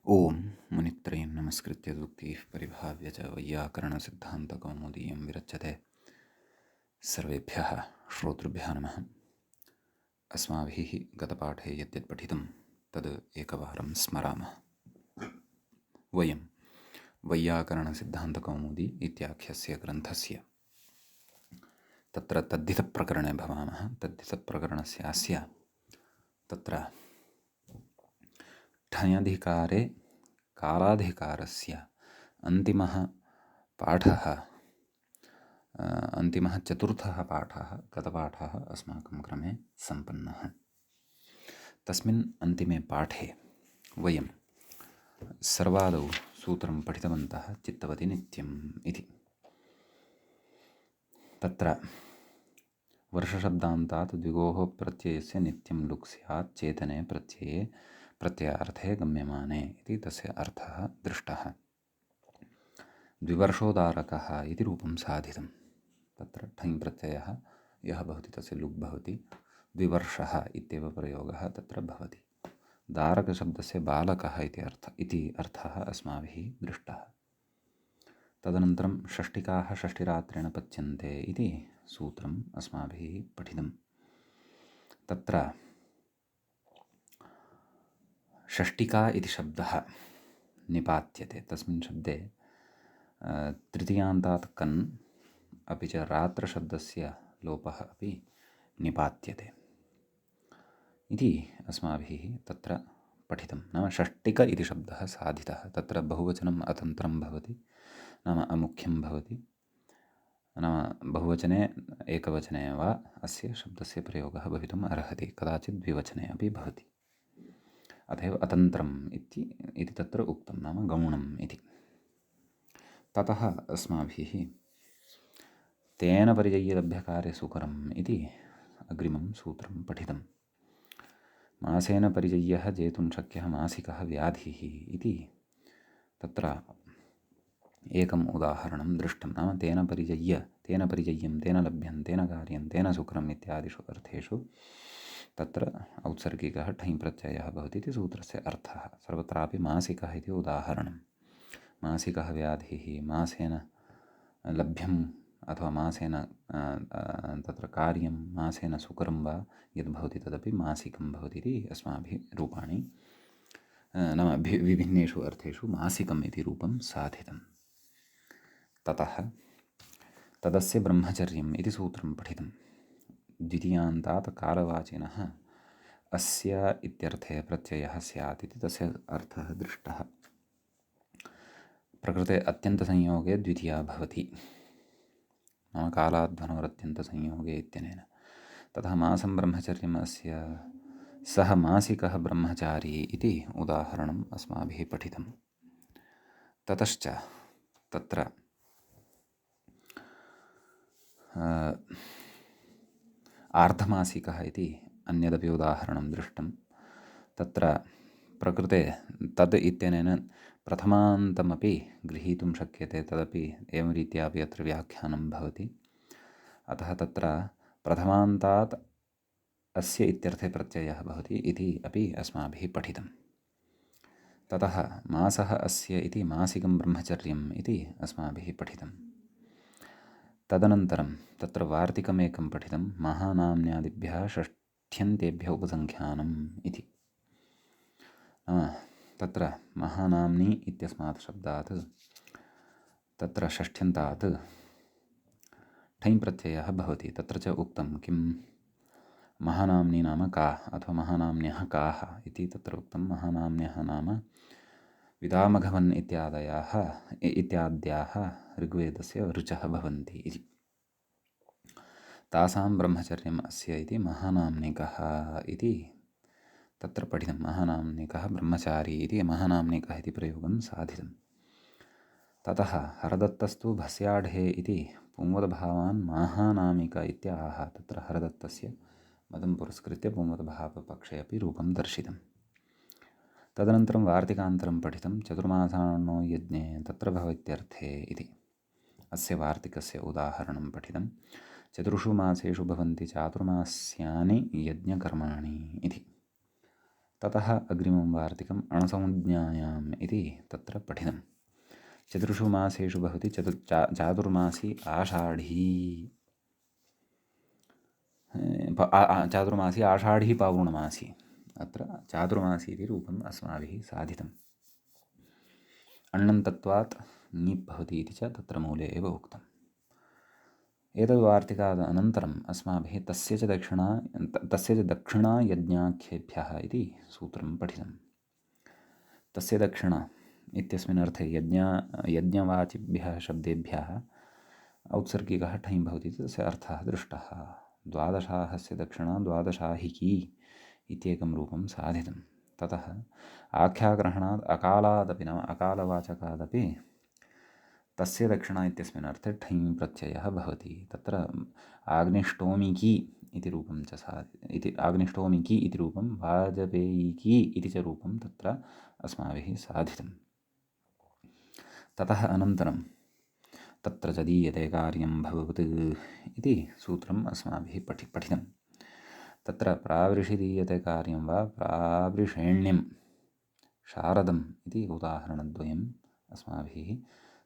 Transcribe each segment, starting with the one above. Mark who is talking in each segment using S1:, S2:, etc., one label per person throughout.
S1: ओम मुनित्रयं नमस्कृत्य दुक्तिः परिभाव्य च वैयाकरणसिद्धान्तकौमुदीयं विरच्यते। सर्वेभ्यः श्रोतृभ्यः नमः। अस्माभिः गतपाठे यद्यत् पठितं तद् एकवारं स्मरामः। वयं वैयाकरणसिद्धान्तकौमुदी इत्याख्यस्य ग्रन्थस्य तत्र तद्धितप्रकरणे भवामः। तद्धितप्रकरणस्यास्य तत्र ठञधिकारे कालाधिकारस्य अन्तिमः पाठः, अन्तिमः चतुर्थः पाठः, गतपाठः अस्माकं क्रमे सम्पन्नः। तस्मिन् अन्तिमे पाठे वयं सर्वादौ सूत्रं पठितवन्तः, चित्तवति नित्यम् इति। तत्र वर्षशब्दान्तात् द्विगोः प्रत्ययस्य नित्यं लुक् स्यात् चेतने प्रत्यये प्रत्ययार्थे गम्यमाने इति तस्य अर्थः दृष्टः। द्विवर्षोदारकः इति रूपं साधितं। तत्र ठञ् प्रत्ययः यः भवति तस्य लुक् भवति, द्विवर्षः इत्येव प्रयोगः तत्र भवति। दारकशब्दस्य बालकः इति अर्थः अस्माभिः दृष्टः। तदनन्तरं षष्टिकाः षष्टिरात्रेण पच्यन्ते इति सूत्रम् अस्माभिः पठितं। तत्र षष्टिका इति शब्दः निपात्यते। तस्मिन् शब्दे तृतीयान्तात् कन् अपि च रात्रशब्दस्य लोपः अपि निपात्यते इति अस्माभिः तत्र पठितं। नाम षष्टिक इति शब्दः साधितः। तत्र बहुवचनम् अतन्त्रं भवति, नाम अमुख्यं भवति। नाम बहुवचने एकवचने वा अस्य शब्दस्य प्रयोगः भवितुम् अर्हति, कदाचित् द्विवचने अपि भवति। अतएव अतन्त्रम् इति तत्र उक्तं, नाम गौणम् इति। ततः अस्माभिः तेन परिजय्यलभ्यकार्ये सुकरम् इति अग्रिमं सूत्रं पठितं। मासेन परिजय्यः जेतुं शक्यः मासिकः व्याधिः इति तत्र एकम् उदाहरणं दृष्टं। नाम तेन परिजय्यं, तेन लभ्यं, तेन कार्यं, तेन सुकरम् इत्यादिषु अर्थेषु तत्र औत्सर्गिकः ठञ् प्रत्ययः भवति इति सूत्रस्य अर्थः। सर्वत्रापि मासिकः इति उदाहरणं। मासिकः व्याधिः, मासेन लभ्यम् अथवा मासेन तत्र कार्यं, मासेन सुकरं वा यद्भवति तदपि मासिकं भवति इति अस्माभिः रूपाणि, नाम विभिन्नेषु अर्थेषु मासिकम् इति रूपं साधितं। ततः तदस्य ब्रह्मचर्यम् इति सूत्रं पठितं। द्वितीयान्तात् कालवाचिनः अस्य इत्यर्थे प्रत्ययः स्यात् इति तस्य अर्थः दृष्टः। प्रकृते अत्यन्तसंयोगे द्वितीया भवति, नाम कालाध्वनोरत्यन्तसंयोगे इत्यनेन। ततः मासं ब्रह्मचर्यम् अस्य सः मासिकः ब्रह्मचारी इति उदाहरणम् अस्माभिः पठितं। ततश्च तत्र आर्धमासिकः इति अन्यदपि उदाहरणं दृष्टं। तत्र प्रकृते तद् इत्यनेन प्रथमान्तमपि गृहीतुं शक्यते, तदपि एवं रीत्यापि अत्र व्याख्यानं भवति। अतः तत्र प्रथमान्तात् अस्य इत्यर्थे प्रत्ययः भवति इति अपि अस्माभिः पठितं। ततः मासः अस्य इति मासिकं ब्रह्मचर्यम् इति अस्माभिः पठितं। तदनन्तरं तत्र वार्तिकमेकं पठितं, महानाम्न्यादिभ्यः षष्ठ्यन्तेभ्यः उपसङ्ख्यानम् इति। तत्र महानाम्नि इत्यस्मात् शब्दात् तत्र षष्ठ्यन्तात् ठञ् प्रत्ययः भवति। तत्र च उक्तं किं, महानाम्नि नाम का अथवा महानाम्न्यः काः इति तत्र उक्तं। महानाम्न्यः नाम विदामघवन् इत्याद्याः ऋग्वेदस्य ऋचः भवन्ति इति। तासां ब्रह्मचर्यम् अस्य इति महानाम्निकः इति तत्र पठितं। महानाम्निकः ब्रह्मचारी इति महानाम्निकः इति प्रयोगं साधितं। ततः हरदत्तस्तु भस्याढे इति पुंवदभावान् महानामिक इत्याह। तत्र हरदत्तस्य मदं पुरस्कृत्य पुंवदभावपक्षे अपि रूपं दर्शितं। तदनन्तरं वार्तिकान्तरं पठितं, चतुर्मासान्नो यज्ञे तत्र भवत्यर्थे इति। अस्य वार्तिकस्य उदाहरणं पठितं। चतुर्षु मासेषु भवन्ति चातुर्मास्यानि यज्ञकर्माणि इति। ततः अग्रिमं वार्तिकम् अणसंज्ञायाम् इति तत्र पठितं। चतुर्षु मासेषु भवति चातुर्मासी आषाढी। चातुर्मासी आषाढी पावुणमासी। अत्र चातुर्मासी इति रूपम् अस्माभिः साधितम्। अण्णन्तत्वात् ङीप् भवति इति च तत्र मूले एव उक्तम्। एतद् वार्तिकात् अनन्तरम् अस्माभिः तस्य च दक्षिणा यज्ञाख्येभ्यः इति सूत्रं पठितम्। तस्य दक्षिणा इत्यस्मिन् अर्थे यज्ञवाचिभ्यः शब्देभ्यः औत्सर्गिकः ठञ् भवति, तस्य अर्थः दृष्टः। द्वादशाहस्य दक्षिणा द्वादशाहिकी इत्येकं रूपं साधितं। ततः आख्याग्रहणात् अकालादपि नाम अकालवाचकादपि तस्य दक्षिणा इत्यस्मिन् अर्थे ठञ् प्रत्ययः भवति। तत्र आग्निष्टोमिकी इति रूपं च आग्निष्टोमिकी इति रूपं वाजपेयिकी इति च रूपं तत्र अस्माभिः साधितं। ततः अनन्तरं तत्र च दीयते कार्यं भवत् इति सूत्रम् अस्माभिः पठितं। तत्र प्रावृषि दीयते कार्यं वा प्रावृषेण्यं शारदम् इति उदाहरणद्वयम् अस्माभिः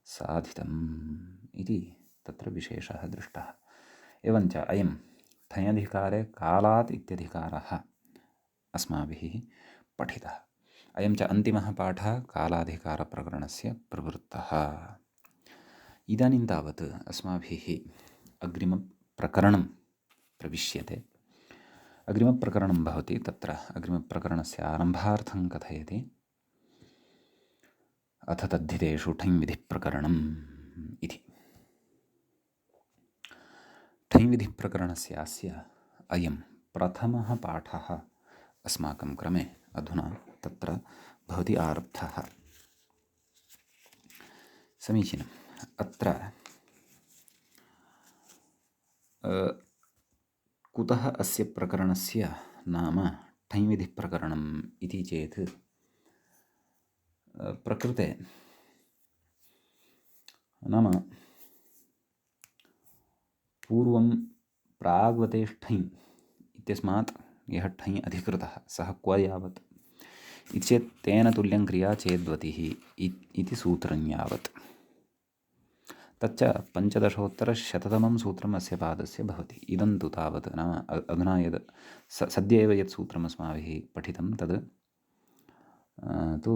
S1: साधितम् इति तत्र विशेषः दृष्टः। एवञ्च अयं ठञधिकारे कालात् इत्यधिकारः अस्माभिः पठितः। अयं च अन्तिमः पाठः कालाधिकारप्रकरणस्य प्रवृत्तः। इदानीं तावत् अस्माभिः अग्रिमप्रकरणं प्रविश्यते। अग्रिमप्रकरणं भवति, तत्र अग्रिमप्रकरणस्य आरम्भार्थं कथयति। अथ तद्धितेषु ठञ् विधिप्रकरणम् इति। ठञ् विधिप्रकरणस्य अस्य अयं प्रथमः पाठः अस्माकं क्रमे अधुना तत्र भवति आरब्धः। समीचीनम्। अत्र कुतः अस्य प्रकरणस्य नाम ठञ् विधिप्रकरणम् इति चेत् प्रकृते नाम पूर्वं प्राग्वतेष्ठञ् इत्यस्मात् यः ठञ् अधिकृतः सः क्व यावत् इति चेत् तेन तुल्यं क्रिया चेद्वतिः इति सूत्रं यावत्। तच्च 15-शततमं सूत्रम् अस्य पादस्य भवति। इदं तु तावत् नाम अधुना यद् सद्य एव यत् सूत्रम् अस्माभिः पठितं तद् तु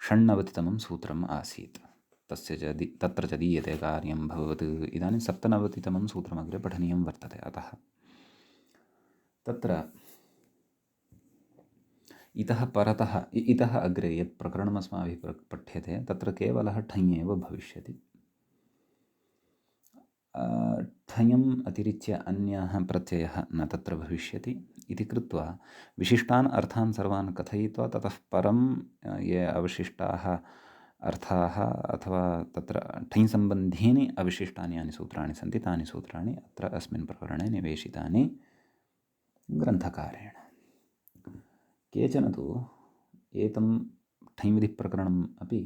S1: 96तमं सूत्रम् आसीत्। तत्र च दीयते कार्यं भवत्। इदानीं 97तमं सूत्रमग्रे पठनीयं वर्तते। अतः तत्र इतः अग्रे यत् प्रकरणम् अस्माभिः पठ्यते तत्र केवलः ठञ् एव भविष्यति। ठञम् अतिरिच्य अन्यः प्रत्ययः न तत्र भविष्यति इति कृत्वा विशिष्टान् अर्थान् सर्वान् कथयित्वा ततः परं ये अवशिष्टाः अर्थाः अथवा तत्र ठञ् सम्बन्धीनि अविशिष्टानि यानि सूत्राणि सन्ति तानि सूत्राणि अत्र अस्मिन् प्रकरणे निवेशितानि ग्रन्थकारेण। केचन तु एतं ठञ् विधिप्रकरणम् अपि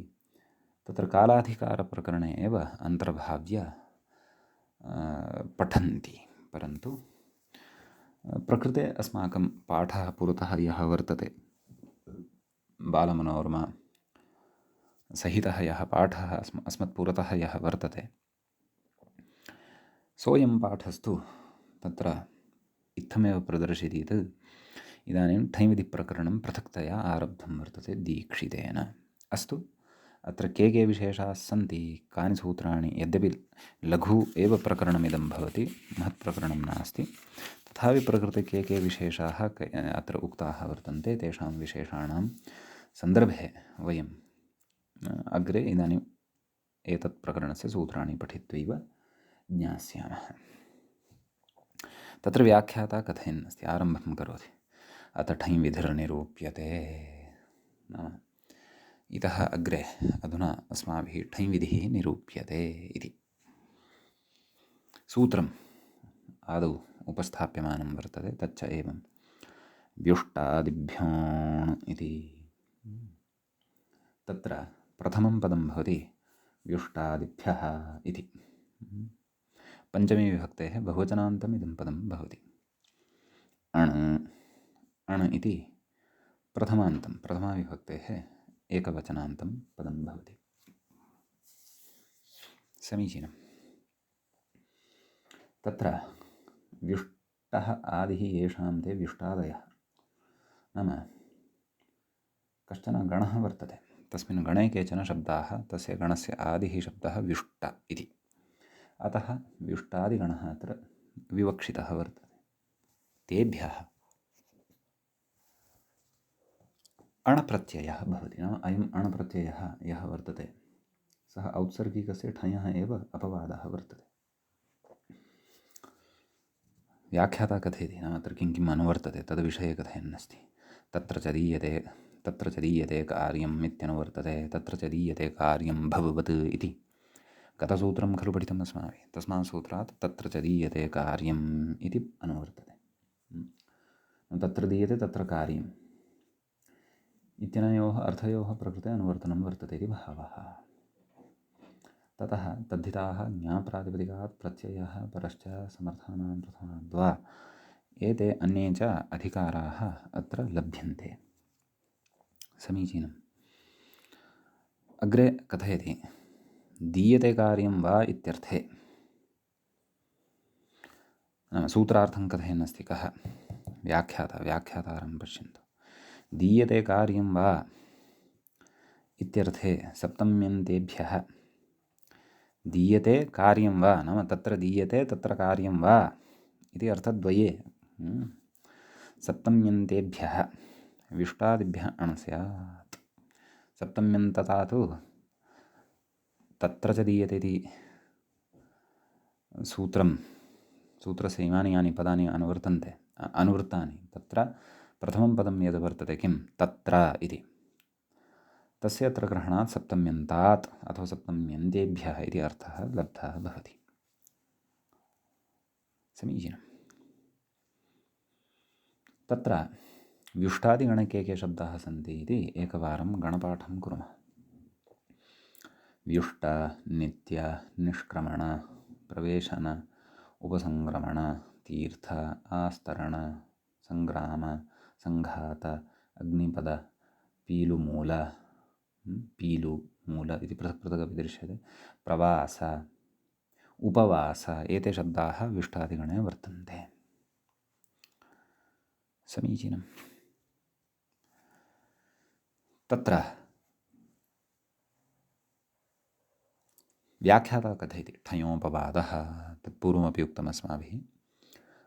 S1: तत्र कालाधिकारप्रकरणे एव अन्तर्भाव्य पठन्ति, परन्तु प्रकृते अस्माकं पाठः पुरतः यः वर्तते, बालमनोरमा सहितः यः पाठः अस्मत्पुरतः यः वर्तते, सोऽयं पाठस्तु तत्र इत्थमेव प्रदर्शयति यत् इदानीं ठञ् विधिप्रकरणं पृथक्तया आरब्धं वर्तते दीक्षितेन। अस्तु, अत्र के विशेषाः सन्ति, कानि सूत्राणि, यद्यपि लघु एव प्रकरणमिदं भवति, महत्प्रकरणं नास्ति, तथापि प्रकृते के विशेषाः अत्र उक्ताः वर्तन्ते, तेषां विशेषाणां सन्दर्भे वयम् अग्रे इदानीम् एतत् प्रकरणस्य सूत्राणि पठित्वैव ज्ञास्यामः। तत्र व्याख्याता कथयन् अस्ति, आरम्भं करोति। अथ ठञ् विधिर्निरूप्यते। नाम इतः अग्रे अधुना अस्माभिः ठञ् विधिः निरूप्यते इति सूत्रम् आदौ उपस्थाप्यमानं वर्तते। तच्च एवं व्युष्टादिभ्योऽण् इति। तत्र प्रथमं पदं भवति व्युष्टादिभ्यः इति। पञ्चमी विभक्तेः बहुवचनान्तम् इदं पदं भवति। अण् इति प्रथमाविभक्तेः एकवचनान्तं पदं भवति। समीचीनं। तत्र व्युष्टः आदिः येषां ते व्युष्टादयः, नाम कश्चन गणः वर्तते, तस्मिन् गणे केचन शब्दाः, तस्य गणस्य आदिः शब्दः व्युष्ट इति, अतः व्युष्टादिगणः अत्र विवक्षितः वर्तते। तेभ्यः अणप्रत्ययः भवति, नाम अयम् अणप्रत्ययः यः वर्तते सः औत्सर्गिकस्य ठञः एव अपवादः वर्तते। व्याख्याता कथयति, नाम अत्र किं किम् अनुवर्तते तद्विषये कथयन्नस्ति। तत्र च दीयते कार्यम् इत्यनुवर्तते, तत्र च दीयते कार्यं भववत् इति गतसूत्रं खलु पठितम् अस्माभिः। तस्मात् सूत्रात् तत्र च दीयते कार्यम् इति अनुवर्तते। तत्र दीयते तत्र कार्यम् इत्यनयोः अर्थयोः प्रकृते अनुवर्तनं वर्तते इति भावः। ततः तद्धिताः ज्ञाप्रातिपदिकात् प्रत्ययः परश्च समर्थानां प्रथमाद्वा एते अन्ये च अधिकाराः अत्र लभ्यन्ते। समीचीनम्। अग्रे कथयति, दीयते कार्यं वा इत्यर्थे सूत्रार्थं कथयन्नस्ति। कः? व्याख्यातारं पश्यन्तु। दीयते कार्यं वा इत्यर्थे सप्तम्यन्तेभ्यः दीयते कार्यं वा, नाम तत्र दीयते तत्र कार्यं वा इति अर्थद्वये सप्तम्यन्तेभ्यः विष्टादिभ्यः अण स्यात्। सप्तम्यन्तता तु तत्र च दीयते इति सूत्रस्य इमानि यानि पदानि अनुवृत्तानि, तत्र प्रथमं पदं यद् वर्तते किं तत्र इति, तस्य अत्र ग्रहणात् सप्तम्यन्तात् अथवा सप्तम्यन्तेभ्यः इति अर्थः लब्धः भवति। समीचीनम्। तत्र व्युष्टादिगणे के शब्दाः सन्ति इति एकवारं गणपाठं कुर्मः। व्युष्ट, नित्य, निष्क्रमण, प्रवेशन, उपसंक्रमण, तीर्थ, आस्तरण, संग्राम, संघात, अग्निपद, पीलुमूल इति पृथक् पृथगपि दृश्यते, प्रवास, उपवास, एते शब्दाः व्युष्टादिगणे वर्तन्ते। समीचीनम्। तत्र व्याख्याता कथयति ठयोपवादः, तत्पूर्वमपि उक्तम् अस्माभिः,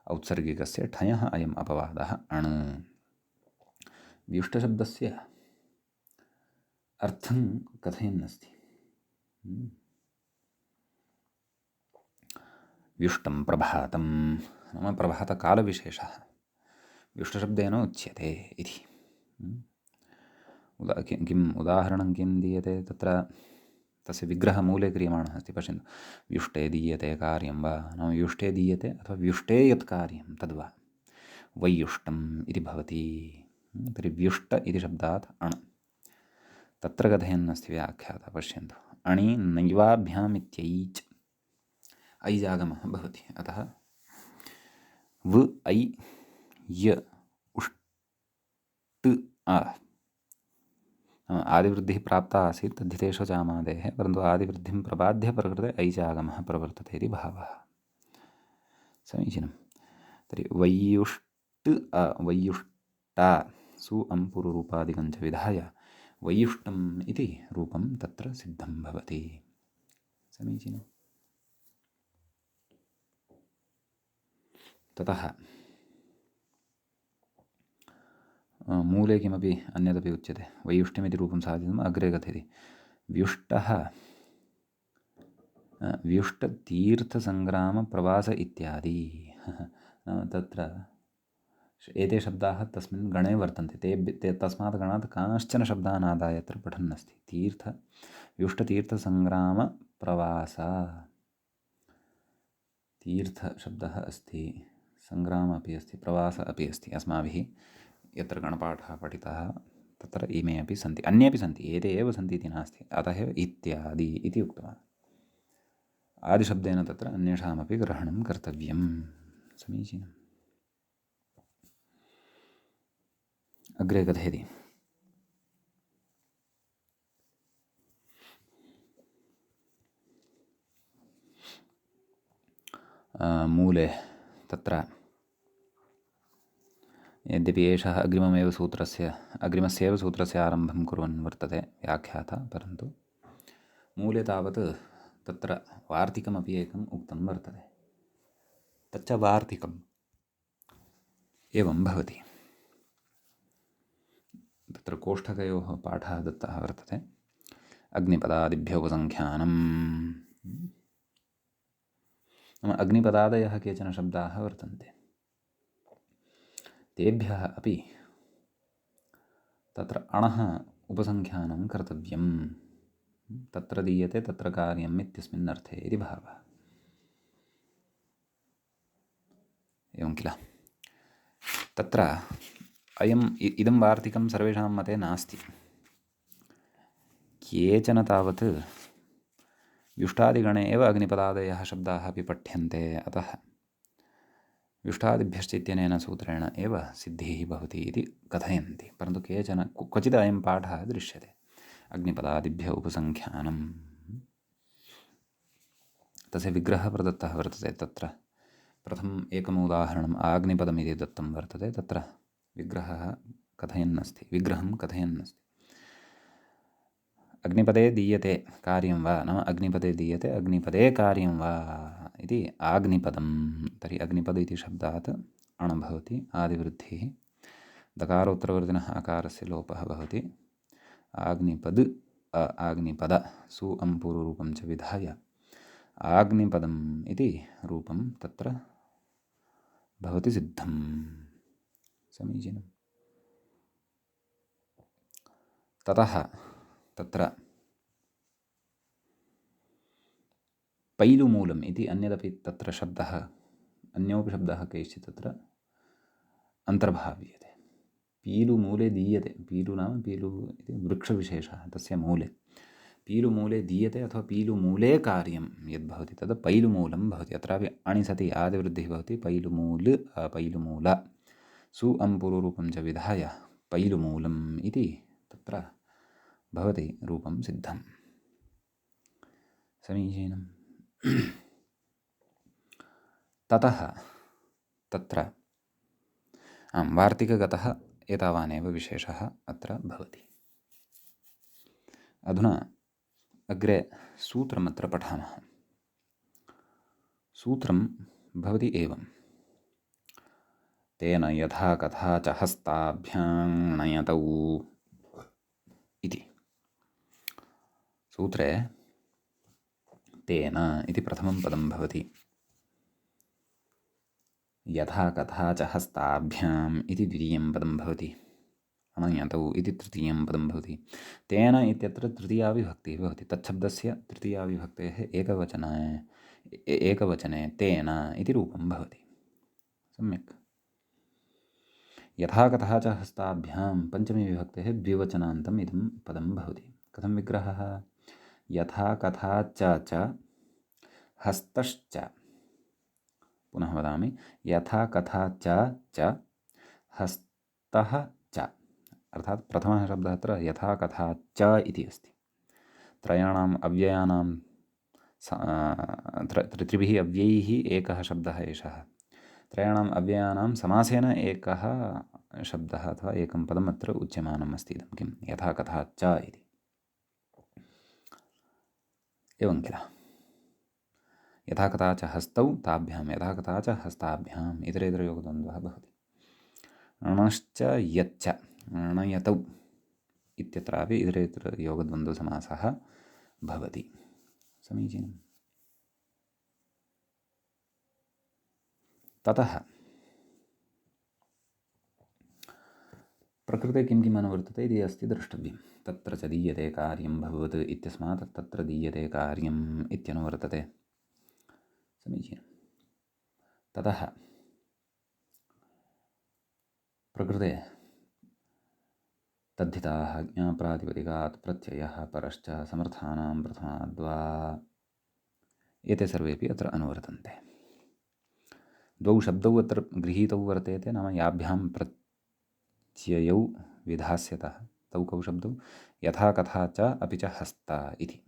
S1: औत्सर्गिकस्य ठयः अयम् अपवादः अणु। व्युष्टशब्दस्य अर्थं कथयन्नस्ति। व्युष्टं प्रभातं, नाम प्रभातकालविशेषः व्युष्टशब्देन उच्यते इति। किम् उदाहरणं किं दीयते तत्र? तस्य विग्रहमूले क्रियमाणः अस्ति, पश्यन्तु। व्युष्टे दीयते कार्यं वा, नाम व्युष्टे दीयते अथवा व्युष्टे यत् कार्यं तद्वा वैयुष्टम् इति भवति। तर्हि व्युष्ट इति शब्दात् अण् तत्र कथयन्नस्ति व्याख्याता, पश्यन्तु। अणि नैवाभ्याम् इत्यैच् ऐजागमः भवति, अतः व ऐ य उष्ट आ आदिवृद्धिः प्राप्ता आसीत् तद्धितेषु चामादेः, परन्तु आदिवृद्धिं प्रबाध्य प्रकृते ऐचागमः प्रवर्तते इति भावः। समीचीनं। तर्हि वैयुष्टा सु अम्पुरुरूपादिकं च विधाय वैयुष्टम् इति रूपं तत्र सिद्धं भवति। समीचीनं। ततः मूले किमपि अन्यदपि उच्यते, वैयुष्ट्यमिति रूपं साधितुम् अग्रे कथयति। व्युष्टतीर्थसङ्ग्रामप्रवास इत्यादि। तत्र एते शब्दाः तस्मिन् गणे वर्तन्ते, ते तस्मात् गणात् कांश्चन शब्दान् आदाय अत्र पठन्नस्ति। व्युष्टतीर्थसङ्ग्रामप्रवास, तीर्थशब्दः अस्ति, सङ्ग्राम अपि अस्ति, प्रवास अपि अस्ति। अस्माभिः यत्र गणपाठः पठितः तत्र इमे अपि सन्ति, अन्येपि सन्ति, एते एव सन्ति इति नास्ति, अतः एव इत्यादि इति उक्तवान्। आदिशब्देन तत्र अन्येषामपि ग्रहणं कर्तव्यम्। समीचीनम्। अग्रे कथयति। मूले तत्र यद्यपि एषः अग्रिमस्यैव सूत्रस्य आरम्भं कुर्वन् वर्तते व्याख्याता, परन्तु मूले तावत् तत्र वार्तिकमपि एकम् उक्तं वर्तते। तच्च वार्तिकम् एवं भवति। तत्र कोष्ठकयोः पाठः दत्तः वर्तते। अग्निपदादिभ्यो उपसङ्ख्यानम्। नाम अग्निपदादयः केचन शब्दाः वर्तन्ते, तेभ्यः अपि तत्र अणः उपसङ्ख्यानं कर्तव्यं। तत्र दीयते तत्र कार्यम् इत्यस्मिन् अर्थे इति भावः। एवं किल। तत्र इदं वार्तिकं सर्वेषां मते नास्ति। केचन तावत् व्युष्टादिगणे एव अग्निपदादयः शब्दाः अपि पठ्यन्ते, अतः व्युष्टादिभ्यश्च इत्यनेन सूत्रेण एव सिद्धिः भवति इति कथयन्ति। परन्तु केचन क्वचित् अयं पाठः दृश्यते, अग्निपदादिभ्य उपसङ्ख्यानं। तस्य विग्रहः प्रदत्तः वर्तते। तत्र प्रथमम् एकम् उदाहरणम् आग्निपदमिति दत्तं वर्तते। तत्र विग्रहं कथयन् अस्ति। अग्निपदे दीयते कार्यं वा, नाम अग्निपदे दीयते अग्निपदे कार्यं वा इति आग्निपदं। तर्हि अग्निपद इति शब्दात् अण् भवति, आदिवृद्धिः, दकारोत्तरवर्तिनः अकारस्य लोपः भवति। आग्निपद सु अं पूर्वरूपं च विधाय आग्निपदम् इति रूपं तत्र भवति सिद्धं। समीचीनं। ततः तत्र पैलुमूलम् इति अन्यदपि तत्र शब्दः, अन्योपि शब्दः कैश्चित् तत्र अन्तर्भाव्यते। पीलुमूले दीयते, पीलु नाम पीलु इति वृक्षविशेषः, तस्य मूले पीलुमूले दीयते अथवा पीलुमूले कार्यं यद्भवति तद् पैलुमूलं भवति। अत्रापि अणि सति आदिवृद्धिः भवति। पैलुमूल सु अं पूर्वरूपं च विधाय पैलुमूलम् इति तत्र भवति रूपं सिद्धं। समीचीनं। ततः तत्र वार्तिकगतः एतावानेव विशेषः अत्र भवति। अधुना अग्रे सूत्रमत्र पठामः। सूत्रं भवति एवं। तेन यथा कथा च हस्ताभ्यां णयतौ इति। सूत्रे तेन इति प्रथमं पदं भवति। यथा कथा च हस्ताभ्याम् इति द्वितीयं पदं भवति। अणयतौ इति तृतीयं पदं भवति। तेन इत्यत्र तृतीया विभक्तिः भवति। तच्छब्दस्य तृतीया विभक्तेः एकवचने तेन इति रूपं भवति। सम्यक्। यथा कथा च हस्ताभ्यां पञ्चमी विभक्तेः द्विवचनान्तम् इदं पदं भवति। कथं विग्रहः? यथा कथा च हस्तश्च। पुनः वदामि, यथा कथा च हस्तः च। अर्थात् प्रथमः शब्दः अत्र यथा कथा च इति अस्ति। त्रयाणाम् अव्ययानां त्रिभिः अव्ययैः एकः शब्दः एषः। त्रयाणाम् अव्ययानां समासेन एकः शब्दः अथवा एकं पदम् अत्र उच्यमानम् अस्ति। इदं किं? यथा कथा च इति। एवं किल। यथा कथा च हस्तौ ताभ्यां, यथा कथा च हस्ताभ्याम्, इतरेतरयोगद्वन्द्वः भवति। णश्च यच्च, णयतौ इत्यत्रापि इतरेतरयोगद्वन्द्वसमासः भवति। समीचीनम्। ततः प्रकृते किं किम् अनुवर्तते इति अस्ति द्रष्टव्यं। तत्र च दीयते कार्यं भवत् इत्यस्मात् तत्र दीयते कार्यम् इत्यनुवर्तते। समीचीनं। ततः प्रकृते तद्धिताः ज्ञाप्रातिपदिकात् प्रत्ययः परश्च समर्थानां प्रथमाद्वा एते सर्वेपि अत्र अनुवर्तन्ते। द्वौ शब्दौ अत्र गृहीतौ वर्तेते, नाम याभ्यां प्रत्ययौ विधास्यतः तौ कौ शब्दौ यथा कथा च अपि च हस्ता इति।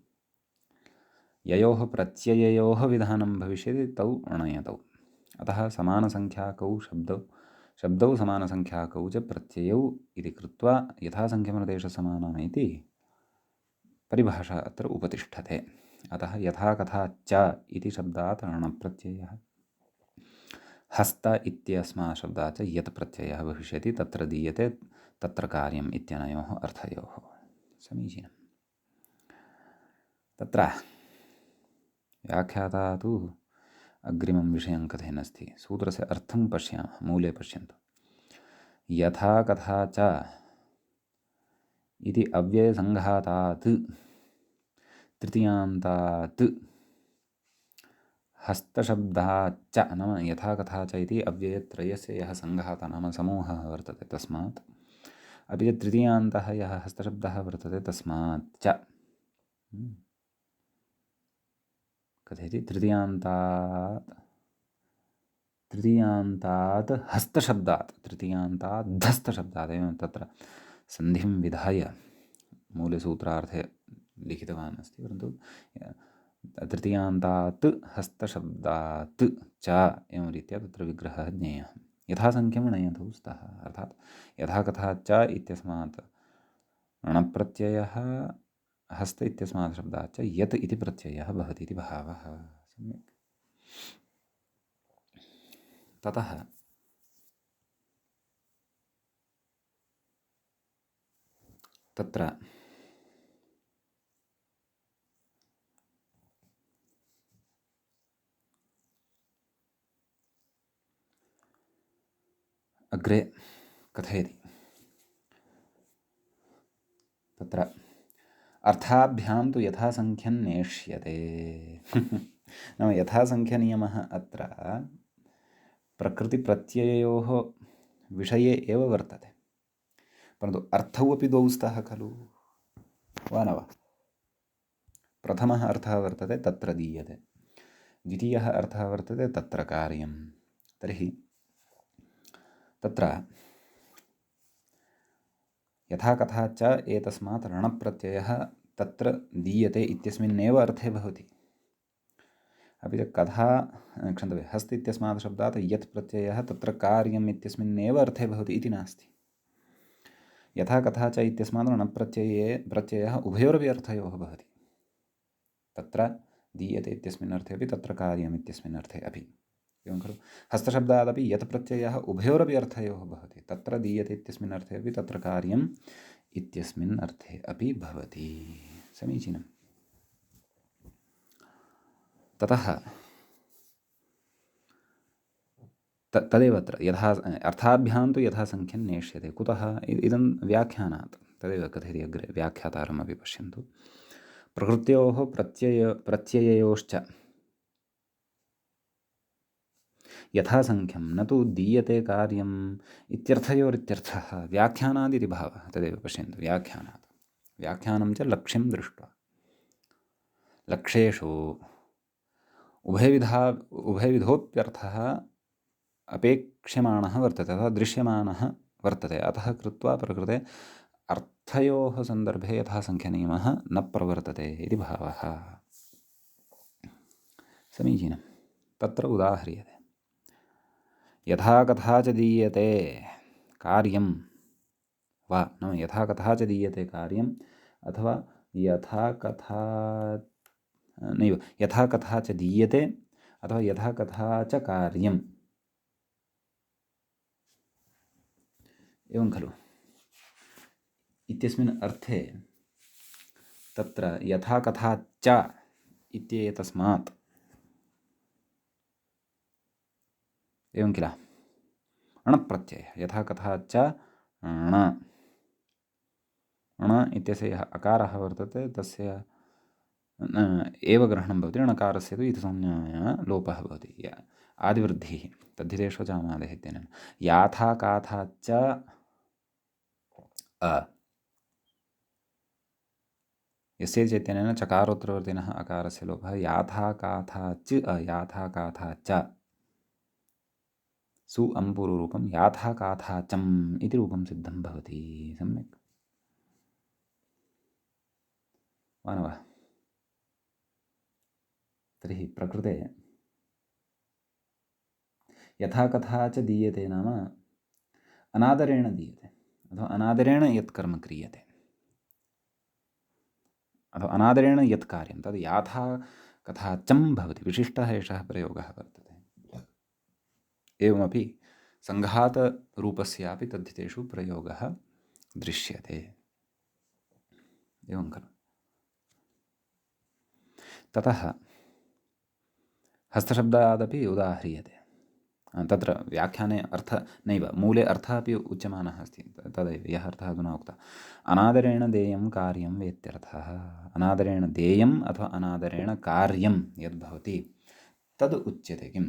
S1: ययोः प्रत्यययोः विधानं भविष्यति तौ णयतौ। अतः समानसङ्ख्याकौ शब्दौ समानसङ्ख्याकौ च प्रत्ययौ इति कृत्वा यथासङ्ख्यमनुदेशसमानः इति परिभाषा अत्र उपतिष्ठते। अतः यथा कथा च इति शब्दात् णप्रत्ययः, हस्त इत्यस्मात् शब्दात् च यत् प्रत्ययः भविष्यति, तत्र दीयते तत्र कार्यम् इत्यनयोः अर्थयोः। समीचीनम्। तत्र व्याख्याता तु अग्रिमं विषयं कथयन्नस्ति। सूत्रस्य अर्थं पश्यामः। मूले पश्यन्तु। यथा कथा च इति अव्ययसङ्घातात् तृतीयान्तात् हस्तशब्दाच्च, नाम यथा कथा च इति अव्ययत्रयस्य यः सङ्घातः नाम समूहः वर्तते तस्मात्, अपि च तृतीयान्तः यः हस्तशब्दः वर्तते तस्मात् च कथयति तृतीयान्तात् हस्तशब्दात्, तृतीयान्तात् धस्तशब्दात्, एवं तत्र सन्धिं विधाय मूलसूत्रार्थे लिखितवान् अस्ति। परन्तु तृतीयान्तात् हस्तशब्दात् च एवं रीत्या तत्र विग्रहः ज्ञेयः। यथासङ्ख्यं णयतौ स्तः, अर्थात् यथा कथा च इत्यस्मात् णप्रत्ययः, हस्त इत्यस्मात् शब्दात् च यत् इति प्रत्ययः भवति इति भावः। सम्यक्। ततः तत्र अग्रे कथयति। तत्र अर्थाभ्यां तु यथासङ्ख्यं नेष्यते। नाम यथासङ्ख्यनियमः अत्र प्रकृतिप्रत्यययोः विषये एव वर्तते, परन्तु अर्थौ अपि द्वौ स्तः खलु, वा न वा? प्रथमः अर्थः वर्तते तत्र दीयते, द्वितीयः अर्थः वर्तते तत्र कार्यं। तर्हि तत्र यथा कथा च एतस्मात् णप्रत्ययः तत्र दीयते इत्यस्मिन्नेव अर्थे भवति। अपि च कथा क्षन्तव्यः, हस्त इत्यस्मात् शब्दात् यत् प्रत्ययः तत्र कार्यम् इत्यस्मिन्नेव अर्थे भवति इति नास्ति। यथा कथा च इत्यस्मात् णप्रत्ययः उभयोरपि अर्थयोः भवति। तत्र दीयते इत्यस्मिन् अर्थे अपि तत्र कार्यम् इत्यस्मिन् अर्थे अपि, एवं खलु। हस्तशब्दादपि यत् प्रत्ययः उभयोरपि अर्थयोः भवति। तत्र दीयते इत्यस्मिन् अर्थे अपि तत्र कार्यम् इत्यस्मिन् अर्थे अपि भवति। समीचीनम्। ततः तदेव अत्र यथा अर्थाभ्यां तु यथासङ्ख्यं नेष्यते। कुतः? इदं व्याख्यानात् तदेव कथयति अग्रे। व्याख्यातारमपि पश्यन्तु। प्रकृत्योः प्रत्यययोश्च यथासङ्ख्यं न तु दीयते कार्यम् इत्यर्थयोरित्यर्थः। व्याख्यानादिति भावः। तदेव पश्यन्तु। व्याख्यानं च लक्ष्यं दृष्ट्वा। लक्ष्येषु उभयविधोऽप्यर्थः अपेक्ष्यमाणः वर्तते अथवा दृश्यमानः वर्तते। अतः कृत्वा प्रकृते अर्थयोः सन्दर्भे यथासङ्ख्यनियमः न प्रवर्तते इति भावः। समीचीनं। तत्र उदाह्रियते। यथा कथा च दीयते कार्यं वा, नाम यथा कथा च दीयते कार्यम्, अथवा यथा कथा नैव, यथा कथा च दीयते अथवा यथा कथा च कार्यम्, एवं खलु। इत्यस्मिन् अर्थे तत्र यथा कथा च इत्येतस्मात्, एवं किल, णप्रत्ययः यथा कथा च ण इत्यस्य यः अकारः वर्तते तस्य एव ग्रहणं भवति। णकारस्य तु इतिसंज्ञाया लोपः भवति। आदिवृद्धिः तद्धितेषु जामादेः इत्यनेन। याथा काथा च यस्य चैत्यनेन चकारोत्तरवर्तिनः अकारस्य लोपः। याथा काथा च याथा काथा च सु अम्पुरुरूपं याथा काथा चम् इति रूपं सिद्धं भवति। सम्यक् वा न वा? तर्हि प्रकृते यथा कथा च दीयते नाम अनादरेण दीयते, अथवा अनादरेण यत् कर्म क्रियते, अथवा अनादरेण यत् कार्यं तद् याथा कथा चम् भवति। विशिष्टः एषः प्रयोगः वर्तते। एवमपि सङ्घातरूपस्यापि तद्धितेषु प्रयोगः दृश्यते। एवं खलु? ततः हस्तशब्दादपि उदाह्रियते। तत्र व्याख्याने अर्थः नैव, मूले अर्थः अपि उच्यमानः अस्ति। तदैव यः अर्थः अधुना उक्तः, अनादरेण देयं कार्यं वेत्यर्थः। अनादरेण देयम् अथवा अनादरेण कार्यं यद्भवति तद् उच्यते किं?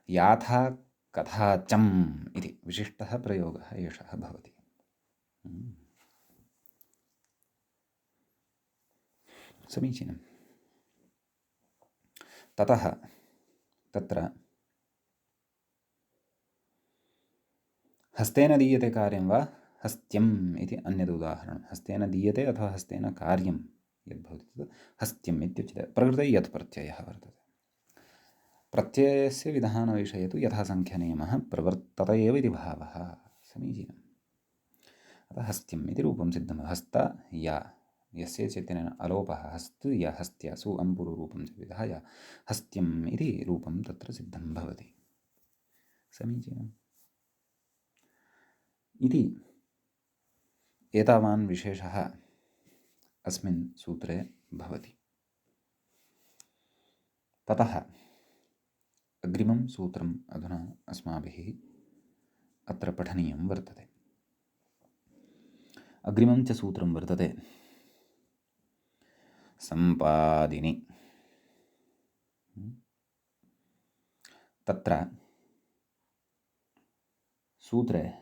S1: याथा कथा चम् इति विशिष्टः प्रयोगः एषः भवति। समीचीनं। ततः तत्र हस्तेन दीयते कार्यं वा हस्त्यम् इति अन्यदुदाहरणं। हस्तेन दीयते अथवा हस्तेन कार्यं यद्भवति तद् हस्त्यम् इत्युच्यते। प्रकृते यत् प्रत्ययः वर्तते, प्रत्ययस्य विधानविषये तु यथासङ्ख्यनियमः प्रवर्तत एव इति भावः। समीचीनम्। अतः हस्त्यम् इति रूपं सिद्धं। हस्त या यस्य चेतनेन अलोपः, हस्त या हस्त्या सु अम्पुरुरूपं च विधाय हस्त्यम् इति रूपं तत्र सिद्धं भवति। समीचीनम्। इति एतावान् विशेषः अस्मिन् सूत्रे भवति। ततः अग्रिमं सूत्रम् अधुना अस्माभिः अत्र पठनीयं वर्तते। अग्रिमं च सूत्रं वर्तते सम्पादिनि। तत्र सूत्रे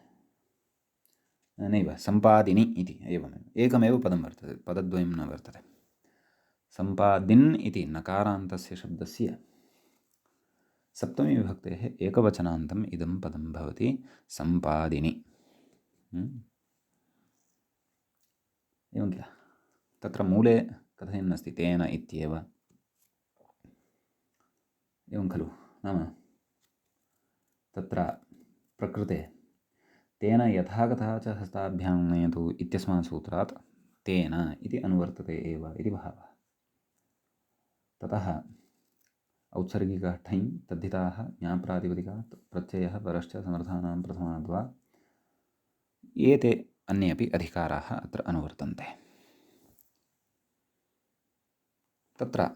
S1: नैव सम्पादिनि इति एकमेव पदं वर्तते, पदद्वयं न वर्तते। सम्पादिन् इति नकारान्तस्य शब्दस्य सप्तमी विभक्तेः एकवचनान्तम् इदं पदं भवति सम्पादिनि। एवं किल? तत्र मूले कथयन्नस्ति तेन इत्येव। एवं खलु? नाम तत्र प्रकृते तेन यथा कथा च हस्ताभ्यां नयतु इत्यस्मात् सूत्रात् तेन इति अनुवर्तते एव इति भावः। ततः औत्सर्गिकः ठञ् तद्धिताः ज्ञाप्रातिपदिकात् प्रत्ययः परश्च समर्थानां प्रथमाद्वा एते अन्ये अपि अधिकाराः अत्र अनुवर्तन्ते। तत्र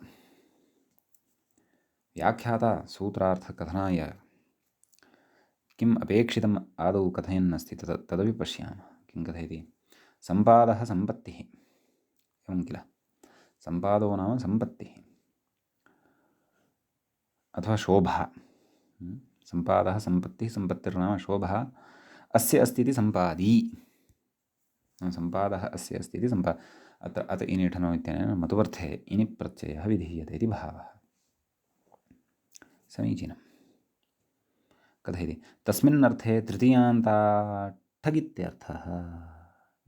S1: व्याख्याता सूत्रार्थकथनाय किम् अपेक्षितम् आदौ कथयन्नस्ति तदपि पश्यामः। किं कथयति? सम्पादः सम्पत्तिः। एवं किल? सम्पादो नाम सम्पत्तिः अथवा शोभा। सम्पादः सम्पत्तिः, सम्पत्तिर्नाम शोभा। अस्य अस्ति इति सम्पादी। सम्पादः अस्य अस्ति इति अत्र अत इनिठनो इत्यनेन मतुवर्थे इनि प्रत्ययः विधीयते इति भावः। समीचीनं। कथयति? तस्मिन् अर्थे तृतीयान्तात् ठग् इत्यर्थः।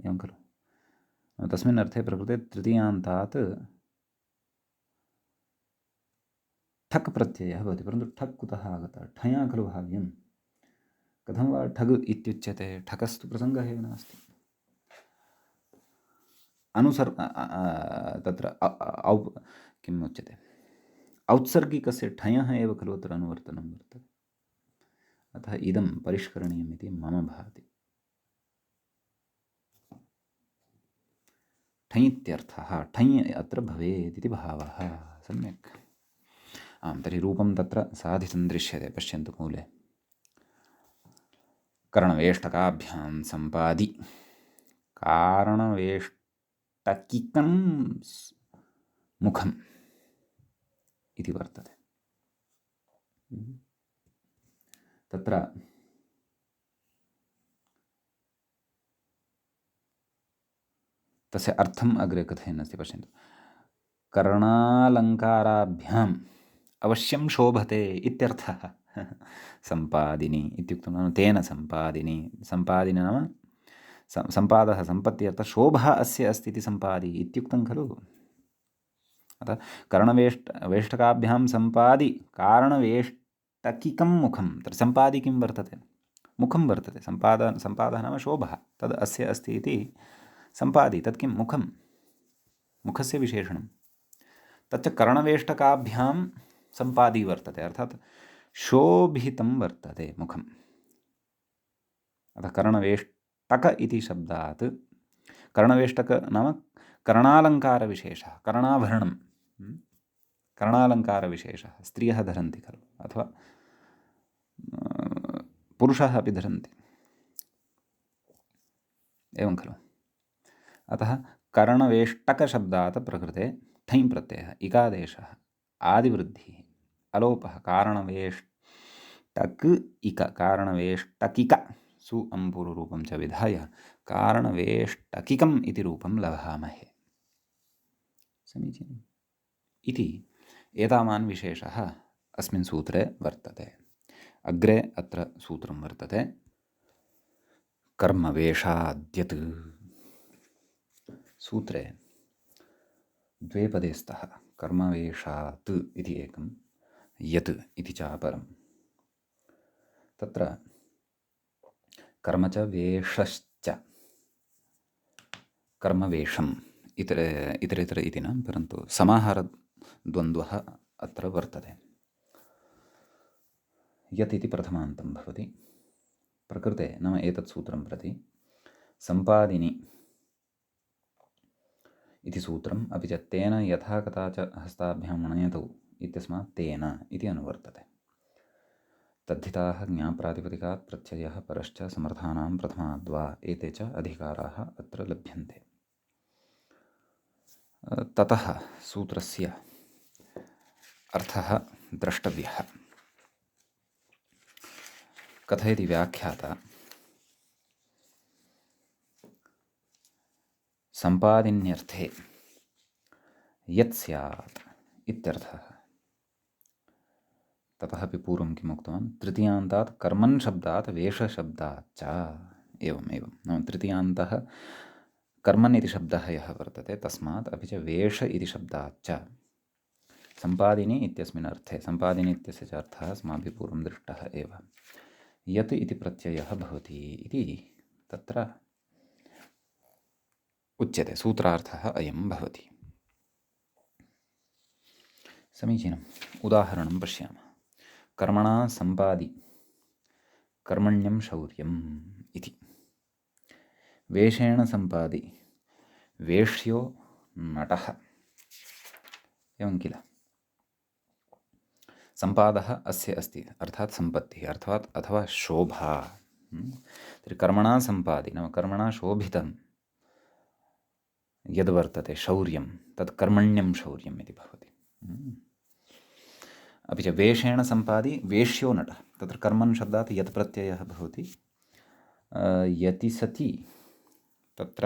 S1: एवं खलु? तस्मिन् अर्थे प्रकृते तृतीयान्तात् ठक् प्रत्ययः भवति, परन्तु ठक् कुतः आगतः? ठया खलु भाव्यं। कथं वा ठग् इत्युच्यते? ठकस्तु प्रसङ्गः एव नास्ति। तत्र किम् उच्यते? औत्सर्गिकस्य ठयः एव खलु अत्र अनुवर्तनं वर्तते। अतः इदं परिष्करणीयम् इति मम भाति। ठञ् इत्यर्थः, ठञ् अत्र भवेत् इति भावः। सम्यक्। आं, तर्हि रूपं तत्र साधितं दृश्यते। पश्यन्तु मूले करणवेष्टकाभ्यां सम्पादि। कारणवेष्टकिकं मुखम् इति वर्तते। तत्र तस्य अर्थम् अग्रे कथयन्नस्ति। पश्यन्तु। कर्णालङ्काराभ्याम् अवश्यं शोभते इत्यर्थः। सम्पादिनी इत्युक्तं नाम तेन सम्पादिनी सम्पादिनी नाम सम्पादः सम्पत्ति अर्थात् शोभा अस्य अस्ति इति सम्पादि इत्युक्तं खलु। अतः वेष्टकाभ्यां सम्पादि कारणवेष्टकिकं मुखं तत्र सम्पादि किं वर्तते मुखं वर्तते सम्पादः नाम शोभः तद् अस्य अस्ति इति सम्पादि तत् किं मुखं मुखस्य विशेषणं तच्च कर्णवेष्टकाभ्यां सम्पादि वर्तते अर्थात् शोभितं वर्तते मुखम्। अतः कर्णवेष्टक इति शब्दात् कर्णवेष्टक नाम कर्णालङ्कारविशेषः कर्णाभरणं कर्णालङ्कारविशेषः स्त्रियः धरन्ति खलु अथवा पुरुषाः अपि धरन्ति एवं खलु। अतः कर्णवेष्टकशब्दात् प्रकृते ठञ् प्रत्ययः इकादेशः आदिवृद्धिः अलोपः कारणवेष्टक इक कारणवेष्टकिक सु अम्पूर्वरूपं च विधाय कारणवेष्टकिकम् इति रूपं लभामहे। समीचीनम् इति एतावान् विशेषः अस्मिन् सूत्रे वर्तते। अग्रे अत्र सूत्रं वर्तते कर्मवेषाद्यत्। सूत्रे द्वे पदे स्तः कर्मवेषात् इति एकं यत् इति च अपरं। तत्र कर्म च वेषश्च कर्मवेषम् इतरेतर इति न परन्तु समाहारद्वन्द्वः अत्र वर्तते। यत् इति प्रथमान्तं भवति प्रकृते नाम एतत् सूत्रं प्रति सम्पादिनी इति सूत्रम् अपि च तेन यथा कथा च हस्ताभ्यां नयतौ इत्यस्मात् तेन इति अनुवर्तते। तद्धिताः ज्ञाप्रातिपदिकात् प्रत्ययः परश्च समर्थानां प्रथमाद्वा एते च अधिकाराः अत्र लभ्यन्ते। ततः सूत्रस्य अर्थः द्रष्टव्यः। कथयति व्याख्याता सम्पादिन्यर्थे यत् स्यात् इत्यर्थः। ततः अपि पूर्वं किम् उक्तवान् तृतीयान्तात् कर्मन् शब्दात् वेषशब्दात् च एवं नाम तृतीयान्तः कर्मन् इति शब्दः यः वर्तते तस्मात् अपि च वेष इति शब्दात् च सम्पादिनी इत्यस्मिन् अर्थे सम्पादिनी इत्यस्य च अर्थः अस्माभिः पूर्वं दृष्टः एव यत् इति प्रत्ययः भवति इति तत्र उच्यते। सूत्रार्थः अयं भवति। समीचीनम् उदाहरणं पश्यामः। कर्मणा सम्पादि कर्मण्यं शौर्यम् इति वेषेण सम्पादि वेश्यो नटः एवं किल। सम्पादः अस्य अस्ति अर्थात् सम्पत्तिः अर्थात् अथवा शोभा। तर्हि कर्मणा सम्पादि नाम कर्मणा शोभितं यद्वर्तते शौर्यं तत् कर्मण्यं शौर्यम् इति भवति। अपि च वेषेण सम्पादि वेश्यो नटः तत्र कर्मन् शब्दात् यत् प्रत्ययः भवति यति सति तत्र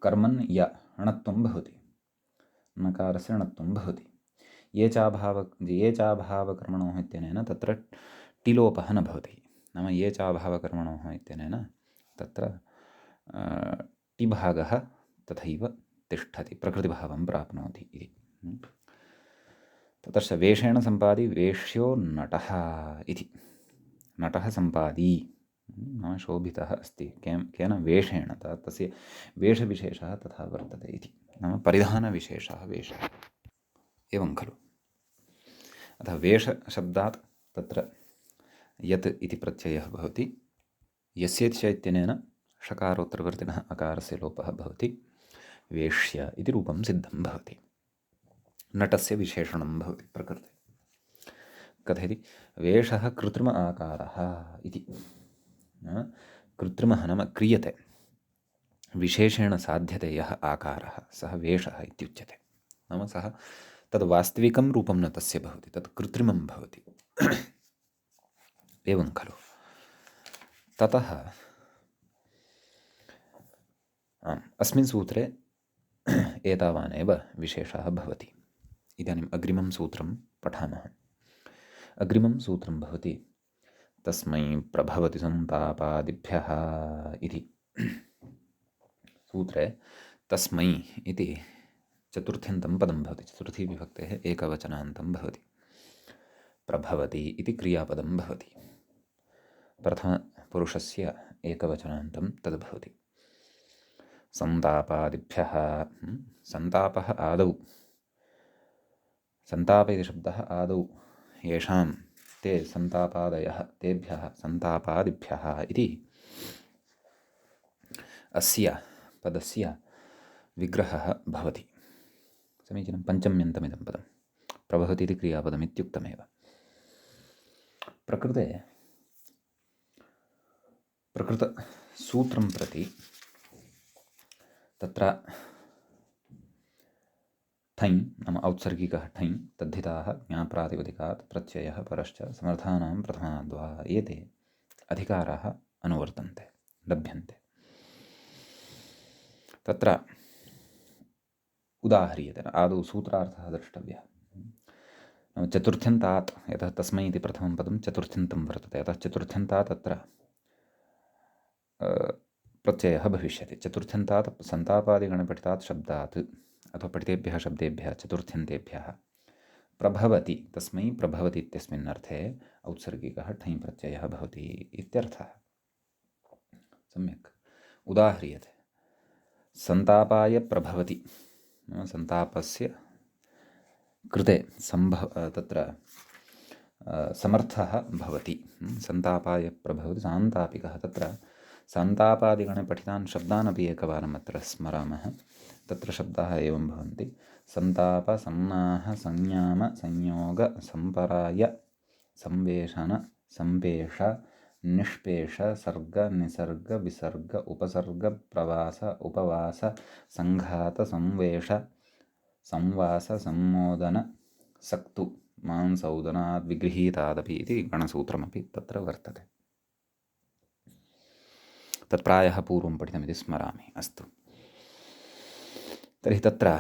S1: कर्मन् य णत्वं भवति नकारस्य णत्वं भवति। ये चाभावकर्मणोः इत्यनेन तत्र टिलोपः न भवति नाम ये चाभावकर्मणोः इत्यनेन तत्र टिभागः तथैव तिष्ठति प्रकृतिभावं प्राप्नोति इति। ततश्च वेषेण सम्पादि वेश्यो नटः इति नटः सम्पादी नाम शोभितः अस्ति केन वेषेण तस्य वेषविशेषः तथा वर्तते इति नाम परिधानविशेषः वेषः एवं खलु। अतः वेषशब्दात् तत्र यत् इति प्रत्ययः भवति यस्येति च इत्यनेन षकारोत्तरवर्तिनः अकारस्य लोपः भवति वेश्य इति रूपं सिद्धं भवति। नटस्य विशेषणं भवति प्रकृते। कथयति वेषः कृत्रिम आकारः इति कृत्रिमः नाम क्रियते विशेषेण साध्यते यः आकारः सः वेषः इत्युच्यते। नाम सः तद् वास्तविकं रूपं न तस्य भवति तत् कृत्रिमं भवति एवं खलु। ततः अस्मिन् सूत्रे एतावानेव विशेषः भवति। इदानीम् अग्रिमं सूत्रं पठामः। अग्रिमं सूत्रं भवति तस्मै प्रभवति सन्तापादिभ्यः इति। सूत्रे तस्मै इति चतुर्थ्यन्तं पदं भवति। चतुर्थी विभक्तेः एकवचनान्तं भवति। प्रभवति इति क्रियापदं भवति। प्रथमपुरुषस्य एकवचनान्तं तद् भवति। सन्तापादिभ्यः, सन्तापः आदौ, सन्ताप इति शब्दः आदौ येषां ते सन्तापादयः तेभ्यः सन्तापादिभ्यः इति अस्य पदस्य विग्रहः भवति। समीचीनं। पञ्चम्यन्तमिदं पदं प्रभवति इति क्रियापदमित्युक्तमेव। प्रकृतसूत्रं प्रति तत्र ठञ् नाम औत्सर्गिकः ठञ् तद्धिताः ज्ञाप्रातिपदिकात् प्रत्ययः परश्च समर्थानां प्रथमाद्वा एते अधिकाराः अनुवर्तन्ते, लभ्यन्ते। तत्र उदाह्रियते, आदौ सूत्रार्थः द्रष्टव्यः। चतुर्थ्यन्तात्, यतः तस्मै इति प्रथमं पदं चतुर्थ्यन्तं वर्तते, अतः चतुर्थ्यन्तात् अत्र प्रत्ययः भविष्यति। चतुर्थ्यन्तात् सन्तापादिगणपठितात् शब्दात् अथवा पठितेभ्यः शब्देभ्यः चतुर्थ्यन्तेभ्यः प्रभवति, तस्मै प्रभवति इत्यस्मिन् अर्थे औत्सर्गिकः ठञ् प्रत्ययः भवति इत्यर्थः। सम्यक् उदाह्रियते। सन्तापाय प्रभवति, सन्तापस्य कृते तत्र समर्थः भवति। सन्तापाय प्रभवति सान्तापिकः। तत्र सन्तापादिगणे पठितान् शब्दानपि एकवारम् अत्र स्मरामः। तत्र शब्दाः एवं भवन्ति: सन्ताप, संनाह, संयाम, संयोग, संपराय, संवेशन, संपेष, निष्पेष, सर्ग, निसर्ग, विसर्ग, उपसर्ग, प्रवास, उपवास, संघात, संवेश, संवास, सम्मोदन, सक्तु, मांसौदनाद् विगृहीतादपि इति गणसूत्रमपि तत्र वर्तते। तत्प्रायः पूर्वं पठितमिति स्मरामि। अस्तु, तर्हि तत्र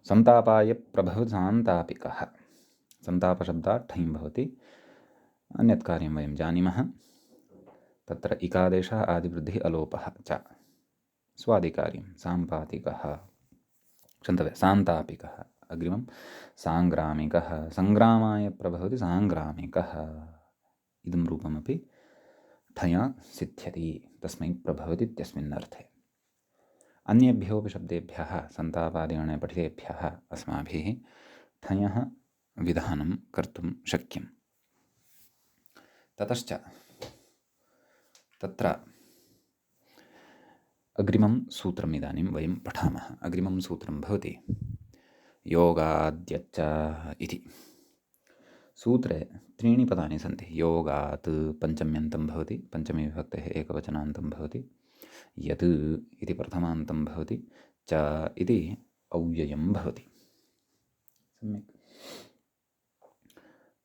S1: सन्तापाय प्रभवति सान्तापिकः, सन्तापशब्दात् ठञ् भवति। अन्यत् कार्यं वयं जानीमः। तत्र इकादेशः आदिवृद्धिः अलोपः च स्वादिकार्यं साम्पातिकः, क्षन्तव्यः सान्तापिकः। अग्रिमं साङ्ग्रामिकः, सङ्ग्रामाय प्रभवति साङ्ग्रामिकः, इदं रूपमपि ठञा सिद्ध्यति, तस्मै प्रभवति इत्यस्मिन् अर्थे। अन्येभ्योऽपि शब्देभ्यः सन्तापादिगणे पठितेभ्यः अस्माभिः ठञः विधानं कर्तुं शक्यं। ततश्च तत्र अग्रिमं सूत्रम् इदानीं वयं पठामः। अग्रिमं सूत्रं भवति योगाद्यच्च इति। सूत्रे त्रीणि पदानि सन्ति। योगात् पञ्चम्यन्तं भवति, पञ्चमी विभक्तेः एकवचनान्तं भवति। यत् इति प्रथमान्तं भवति। च इति अव्ययं भवति। सम्यक्।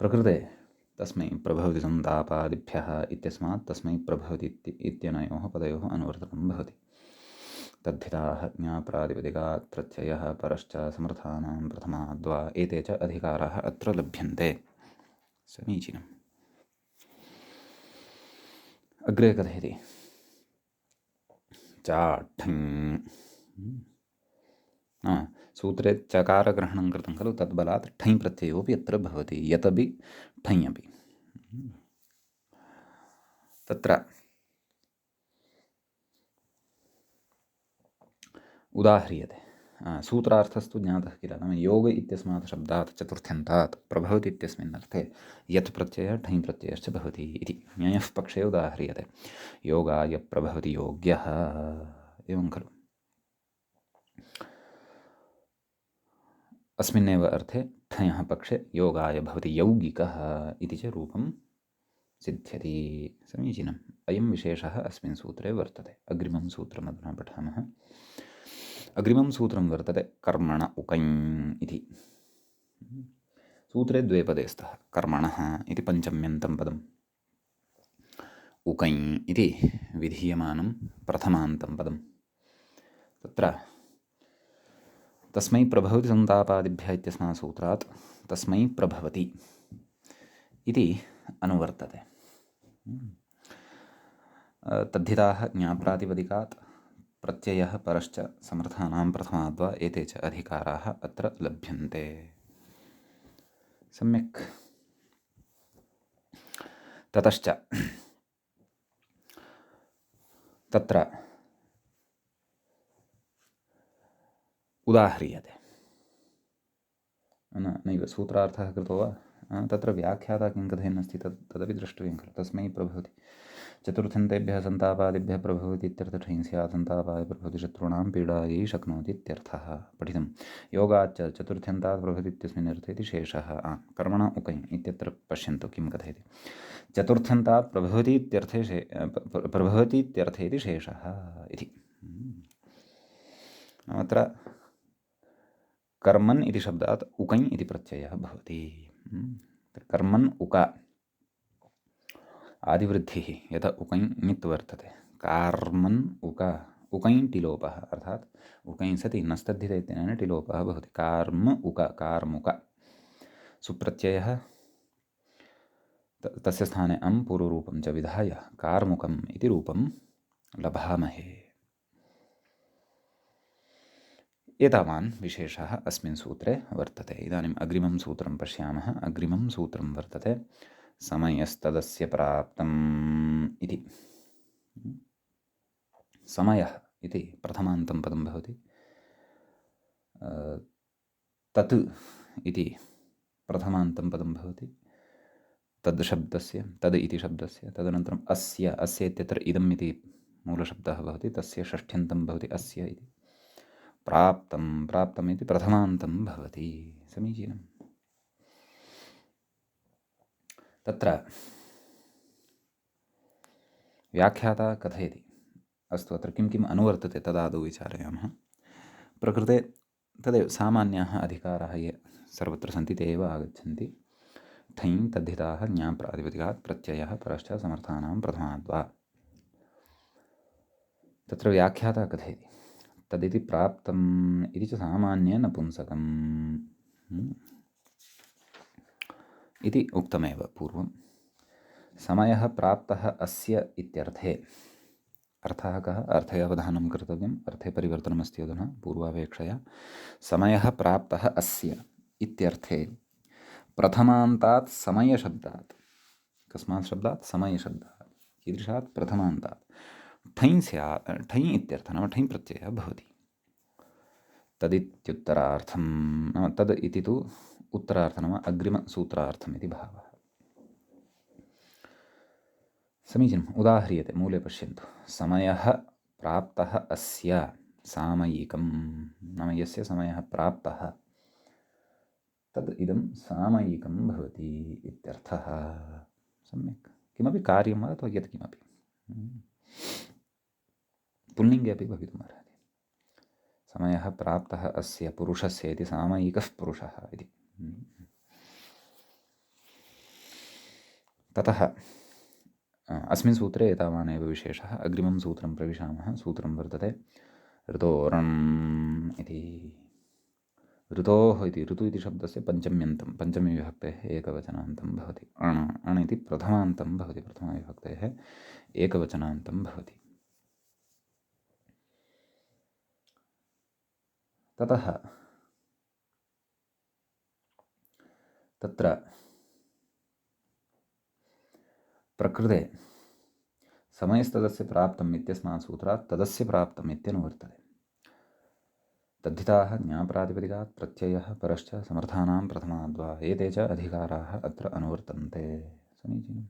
S1: प्रकृते तस्मै प्रभवति सन्तापादिभ्यः इत्यस्मात् तस्मै प्रभवति इत्यनयोः पदयोः अनुवर्तनं भवति। तद्धिताः ज्ञाप्रातिपदिकात् प्रत्ययः परश्च समर्थानां प्रथमाद्वा एते च अधिकाराः अत्र लभ्यन्ते। समीचीनम्। अग्रे कथयति चाठ्। सूत्रे चकारग्रहणं कृतं खलु, तद्बलात् ठञ् प्रत्ययोऽपि अत्र भवति, यतपि ठञ् अपि। तत्र उदाह्रियते। सूत्रार्थस्तु ज्ञातः किल, नाम योग इत्यस्मात् शब्दात् चतुर्थ्यन्तात् प्रभवति इत्यस्मिन् अर्थे यत् प्रत्ययः ठञ् प्रत्ययश्च भवति इति न्यायः पक्षे उदाह्रियते। योगाय प्रभवति योग्यः, एवं खलु। अस्मिन्नेव अर्थे ठञः पक्षे योगाय भवति यौगिकः इति च रूपं सिद्ध्यति। समीचीनम्। अयं विशेषः अस्मिन् सूत्रे वर्तते। अग्रिमं सूत्रम् अधुना पठामः। अग्रिमं सूत्रं वर्तते कर्मण उकञ् इति। सूत्रे द्वे पदे स्तः। कर्मणः इति पञ्चम्यन्तं पदम्, उकञ् इति विधीयमानं प्रथमान्तं पदं। तत्र तस्मै प्रभवति संतापादिभ्यः इत्यस्मात् सूत्रात् तस्मै प्रभवति इति अनुवर्तते। तद्धिताः ज्ञाप्रातिपदिकात् प्रत्ययः परश्च समर्थानां प्रथमाद्वा एते च अधिकाराः अत्र लभ्यन्ते। सम्यक्। ततश्च तत्र उदाह्रियते। नैव सूत्रार्थः कृतो वा? तत्र व्याख्याता किं कथयन्नस्ति तदपि द्रष्टव्यं खलु। तस्मै प्रभवति चतुर्थ्यन्तेभ्यः सन्तापादिभ्यः प्रभवति इत्यर्थठञ् स्यात् सन्तापाय प्रभवति शत्रूणां पीडायै शक्नोति इत्यर्थः। पठितं योगाच्च चतुर्थ्यन्तात् प्रभवति इत्यस्मिन् अर्थे इति शेषः। कर्मण उकै इत्यत्र पश्यन्तु किं कथयति। चतुर्थ्यन्तात् प्रभवति इत्यर्थे इति शेषः इति। अत्र कर्मन् इति शब्दात् उकै इति प्रत्ययः भवति। कर्मन् उका आदिवृद्धिः यथा उकै ङित् वर्तते। कार्मन् उका उकै टिलोपः अर्थात् उकै सति नस्तद्धिते इत्यनेन टिलोपः भवति। कार्म उका कार्मुक सुप्रत्ययः तस्य स्थाने अं पूर्वरूपं च विधाय कार्मुकम् इति रूपं लभामहे। एतावान् विशेषः अस्मिन् सूत्रे वर्तते। इदानीम् अग्रिमं सूत्रं पश्यामः। अग्रिमं सूत्रं वर्तते समयस्तदस्य प्राप्तम् इति। समयः इति प्रथमान्तं पदं भवति। तत् इति प्रथमान्तं पदं भवति तद् शब्दस्य, तद् इति शब्दस्य। तदनन्तरम् अस्य इत्यत्र इदम् इति मूलशब्दः भवति, तस्य षष्ठ्यन्तं भवति अस्य इति। प्राप्तम् इति प्रथमान्तं भवति। समीचीनम्। तत्र व्याख्याता कथयति। अस्तु, अत्र किं किम् अनुवर्तते तदादौ विचारयामः। प्रकृते तदेव सामान्याः अधिकाराः ये सर्वत्र सन्ति ते एव आगच्छन्ति। ठञ् तद्धिताः ज्ञाप्रातिपदिकात् प्रत्ययः परश्च समर्थानां प्रथमाद्वा। तत्र व्याख्याता कथयति तदिति प्राप्तम् इति च सामान्य नपुंसकम् इति उक्तमेव पूर्वं। समयः प्राप्तः अस्य इत्यर्थे। अर्थः कः? अर्थे अवधानं कर्तव्यम्। अर्थे परिवर्तनमस्ति अधुना पूर्वापेक्षया। समयः प्राप्तः अस्य इत्यर्थे प्रथमान्तात् समयशब्दात्। कस्मात् शब्दात्? समयशब्दात्। कीदृशात्? प्रथमान्तात्। ठञ् स्यात्। ठञ् इत्यर्थः नाम ठञ् प्रत्ययः भवति। तदित्युत्तरार्थं नाम तद् इति तु उत्तरार्थं नाम अग्रिमसूत्रार्थम् इति भावः। समीचीनम्। उदाह्रियते। मूले पश्यन्तु। समयः प्राप्तः अस्य सामयिकं नाम यस्य समयः प्राप्तः तद् इदं सामयिकं भवति इत्यर्थः। सम्यक्। किमपि कार्यं वा अथवा यत्किमपि पुल्लिङ्गे अपि भवितुमर्हति। समयः प्राप्तः अस्य पुरुषस्य इति सामयिकः पुरुषः इति। ततः अस्मिन् सूत्रे एतावानेव विशेषः। अग्रिमं सूत्रं प्रविशामः। सूत्रं वर्तते ऋतोरण् इति। ऋतोः इति ऋतु इति शब्दस्य पञ्चम्यन्तं पञ्चमीविभक्तेः एकवचनान्तं भवति। अण् इति प्रथमान्तं भवति। प्रथमाविभक्तेः एकवचनान्तं भवति। ततः तत्र प्रकृते समयस्तदस्य प्राप्तम् इत्यस्मात् सूत्रात् तदस्य प्राप्तम् इत्यनुवर्तते। तद्धिताः ज्ञाप्रातिपदिकात् प्रत्ययः परश्च समर्थानां प्रथमाद्वा एते च अधिकाराः अत्र अनुवर्तन्ते। समीचीनम्।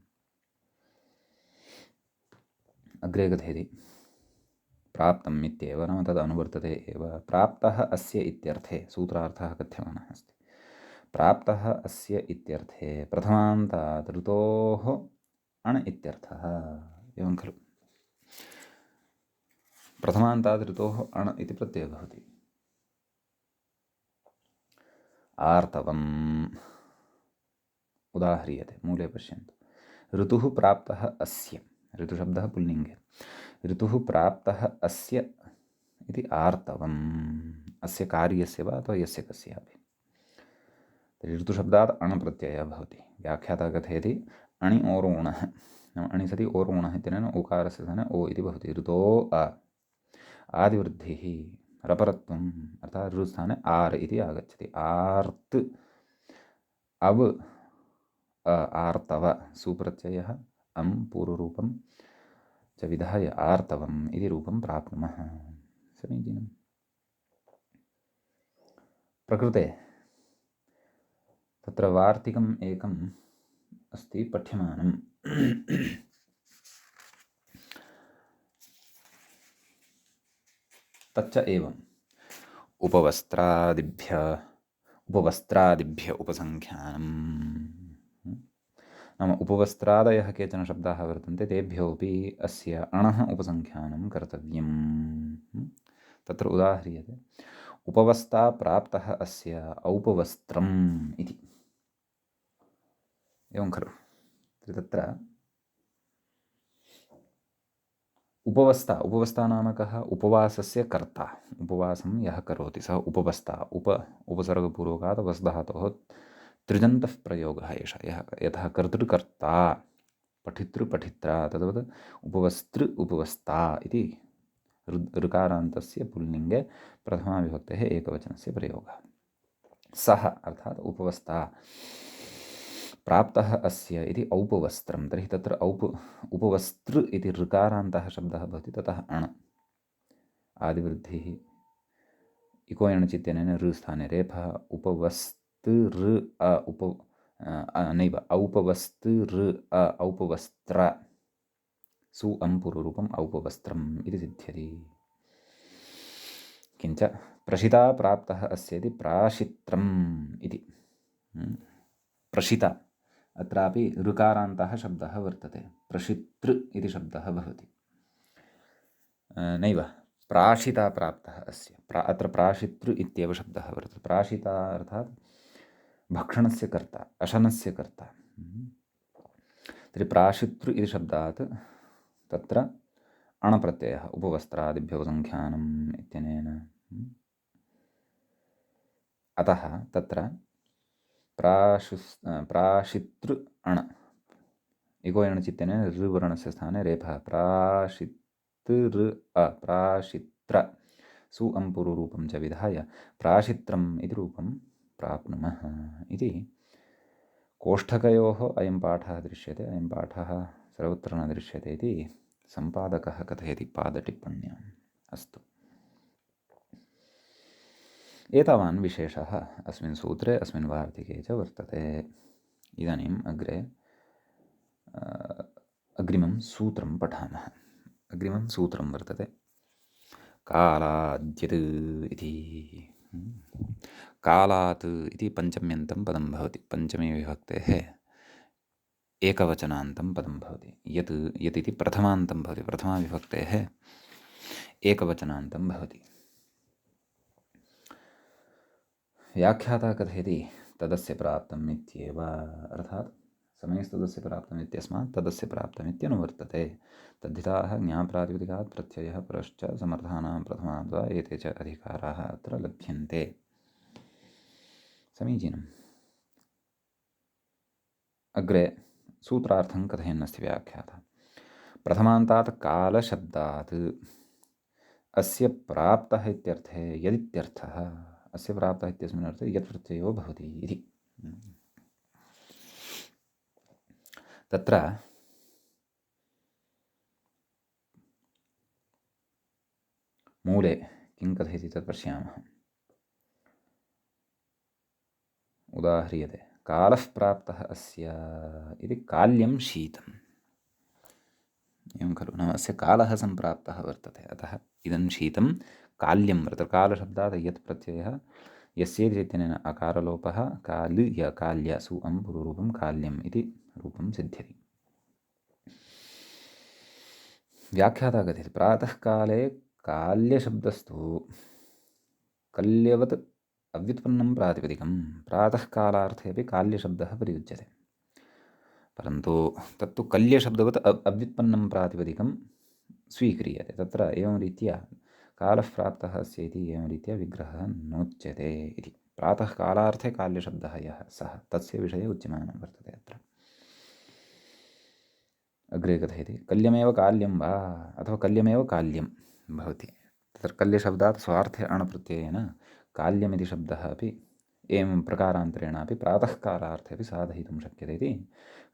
S1: अग्रे कथयति प्राप्तम् इत्येव नाम तद् अनुवर्तते एव। प्राप्तः अस्य इत्यर्थे सूत्रार्थः कथ्यमानः अस्ति। प्राप्तः अस्य इत्यर्थे प्रथमान्तात् ऋतोः अण् इत्यर्थः। एवं खलु। प्रथमान्तात् ऋतोः अण् इति प्रत्ययः भवति। आर्तवम् उदाह्रियते। मूले पश्यन्तु। ऋतुः प्राप्तः अस्य। ऋतुशब्दः पुल्लिङ्गे। ऋतुः प्राप्तः अस्य इति आर्तवम् अस्य कार्यस्य वा अथवा यस्य कस्यापि। तर्हि ऋतुशब्दात् अण् प्रत्ययः भवति। व्याख्याता कथयति अणि ओरोणः, नाम अणि सति ओरोणः इत्यनेन ओकारस्य स्थाने ओ इति भवति। ऋतो आदिवृद्धिः रपरत्वम् अर्थात् ऋ स्थाने आर् इति आगच्छति। आर्त् अव् आर्तव सुप्रत्ययः अं पूर्वरूपं च विधाय आर्तवम् इति रूपं प्राप्नुमः। समीचीनम्। प्रकृते तत्र वार्तिकम् एकम् अस्ति पठ्यमानम्। तच्च एवम् उपवस्त्रादिभ्य उपसङ्ख्यानम्। नाम उपवस्त्रादयः केचन शब्दाः वर्तन्ते, तेभ्योऽपि अस्य अणः उपसङ्ख्यानं कर्तव्यम्। तत्र उदाह्रियते उपवस्ता प्राप्तः अस्य औपवस्त्रम् इति। एवं खलु? तत्र उपवस्ता नाम कः? उपवासस्य कर्ता। उपवासं यः करोति सः उपवस्ता। उपसर्गपूर्वकात् वस् धातोः त्रिजन्तः प्रयोगः एषः। यतः कर्तृकर्ता पठितृपठित्रा तद्वत् उपवस्तृ उपवस्ता इति ऋकारान्तस्य पुल्लिङ्गे प्रथमाविभक्तेः एकवचनस्य प्रयोगः। सः अर्थात् उपवस्ता प्राप्तः अस्य इति औपवस्त्रं। तर्हि तत्र उपवस्तृ इति ऋकारान्तः शब्दः भवति, ततः अण् आदिवृद्धिः इको एणचित्यनेन ऋ स्थाने रेफः उपवस्तृ नैव औपवस्तृ औपवस्त्र सु अं पूर्वरूपम् औपवस्त्रम् इति सिद्ध्यति। किञ्च प्रशिता प्राप्तः अस्य इति प्राशित्रम् इति। प्रशिता अत्रापि ऋकारान्तः शब्दः वर्तते। प्रशितृ इति शब्दः भवति। नैव प्राशिता प्राप्तः अस्य अत्र प्राशितृ इत्येव शब्दः वर्तते। प्राशिता अर्थात् भक्षणस्य कर्ता, अशनस्य कर्ता। तर्हि प्राशितृ इति शब्दात् तत्र अणप्रत्ययः उपवस्त्रादिभ्यो उपसङ्ख्यानम् इत्यनेन। अतः तत्र प्राशितृ अण् इको एणचित्यनेन ऋवर्णस्य स्थाने रेफः प्राशित्र सु अं पूर्वरूपं च विधाय प्राशित्रम् इति रूपं प्राप्नुमः इति कोष्ठकयोः अयं पाठः दृश्यते। अयं पाठः सर्वत्र न दृश्यते इति सम्पादकः कथयति पादटिप्पण्याम्। अस्तु, एतावान् विशेषः अस्मिन् सूत्रे अस्मिन् वार्तिके च वर्तते। इदानीम् अग्रे अग्रिमं सूत्रं पठामः। अग्रिमं सूत्रं वर्तते कालाद्यत् इति। कालात् इति पञ्चम्यन्तं पदं भवति। पञ्चमी विभक्तेः एकवचनान्तं पदं भवति। यत् इति प्रथमान्तं भवति। प्रथमाविभक्तेः एकवचनान्तं भवति। व्याख्याता कथयति तदस्य प्राप्तम् इत्येव, अर्थात् समयस्तदस्य प्राप्तम् इत्यस्मात् तदस्य प्राप्तम् इत्यनुवर्तते। तद्धिताः ज्ञाप्रातिपदिकात् प्रत्ययः परश्च समर्थानां प्रथमाद् वा एते च अधिकाराः अत्र लभ्यन्ते। समीचीनम्। अग्रे सूत्रार्थं कथयन्नस्ति व्याख्याता। प्रथमान्तात् कालशब्दात् अस्य प्राप्तः इत्यर्थे यदित्यर्थः, अस्य प्राप्तः इत्यस्मिन् अर्थे यत् प्रत्ययो भवति इति। तत्र मूले किं कथयति तत् पश्यामः। उदाह्रियते कालः प्राप्तः अस्य इति काल्यं शीतम्। एवं खलु? नाम अस्य कालः सम्प्राप्तः वर्तते, अतः इदं शीतं काल्यं वर्तते। कालशब्दात् यत् प्रत्ययः यस्येति चैतन्येन अकारलोपः काल्य काल्य सु अं पूर्वरूपं काल्यम् इति रूपं सिद्ध्यति। व्याख्याता कथयति प्रातःकाले काल्यशब्दस्तु कल्यवत् अव्युत्पन्नं प्रातिपदिकं प्रातःकालार्थे अपि काल्यशब्दः प्रयुज्यते। परन्तु तत्तु कल्यशब्दवत् अव्युत्पन्नं प्रातिपदिकं स्वीक्रियते। तत्र एवं रीत्या कालः प्राप्तः अस्य इति एवं रीत्या विग्रहः नोच्यते इति। प्रातः कालार्थे काल्यशब्दः यः सः तस्य विषये उच्यमानं वर्तते अत्र। अग्रे कथयति कल्यमेव काल्यं वा अथवा कल्यमेव काल्यं भवति। तत्र कल्यशब्दात् स्वार्थे अणप्रत्ययेन काल्यमिति शब्दः अपि एवं प्रकारान्तरेणापि प्रातःकालार्थे अपि साधयितुं शक्यते इति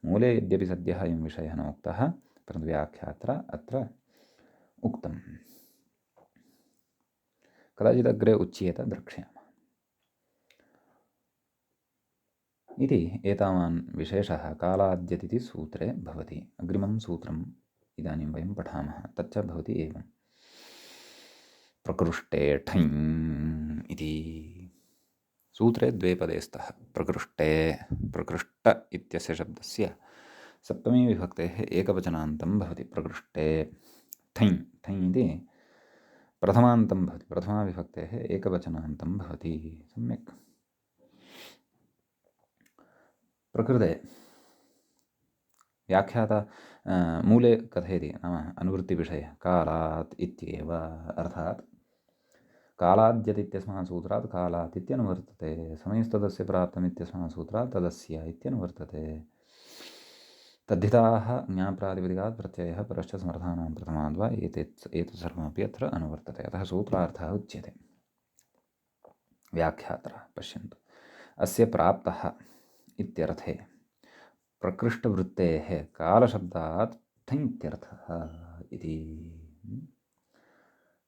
S1: मूले यद्यपि सद्यः अयं विषयः न उक्तः परन्तु व्याख्यात्रा अत्र उक्तम्। कदाचिदग्रे उच्येत द्रक्ष्यामः इति एतावान् विशेषः कालाद्यतिथि सूत्रे भवति। अग्रिमं सूत्रम् इदानीं वयं पठामः। तच्च भवति एवं प्रकृष्टे ठञ् इति सूत्रे द्वे पदे स्तः। प्रकृष्टे प्रकृष्ट इत्यस्य शब्दस्य सप्तमी विभक्तेः एकवचनान्तं भवति। प्रकृष्टे ठञ् ठञ् इति प्रथमान्तं भवति। प्रथमाविभक्तेः एकवचनान्तं भवति। सम्यक्। प्रकृते व्याख्याता मूले कथयति नाम अनुवृत्तिविषये कालात् इत्येव अर्थात् कालाद्यतित्यस्मात् सूत्रात् कालात् इत्यनुवर्तते। समयस्तदस्य प्राप्तमित्यस्मात् सूत्रात् तदस्य इत्यनुवर्तते। तद्धिताः ज्ञाप्रातिपदिकात् प्रत्ययः परश्च समर्थानां प्रथमाद् वा एतत् सर्वमपि अत्र अनुवर्तते। अतः सूत्रार्थः उच्यते। व्याख्याता पश्यन्तु अस्य प्राप्तः इत्यर्थे प्रकृष्टवृत्तेः कालशब्दात् ठञ्त्यर्थः इति।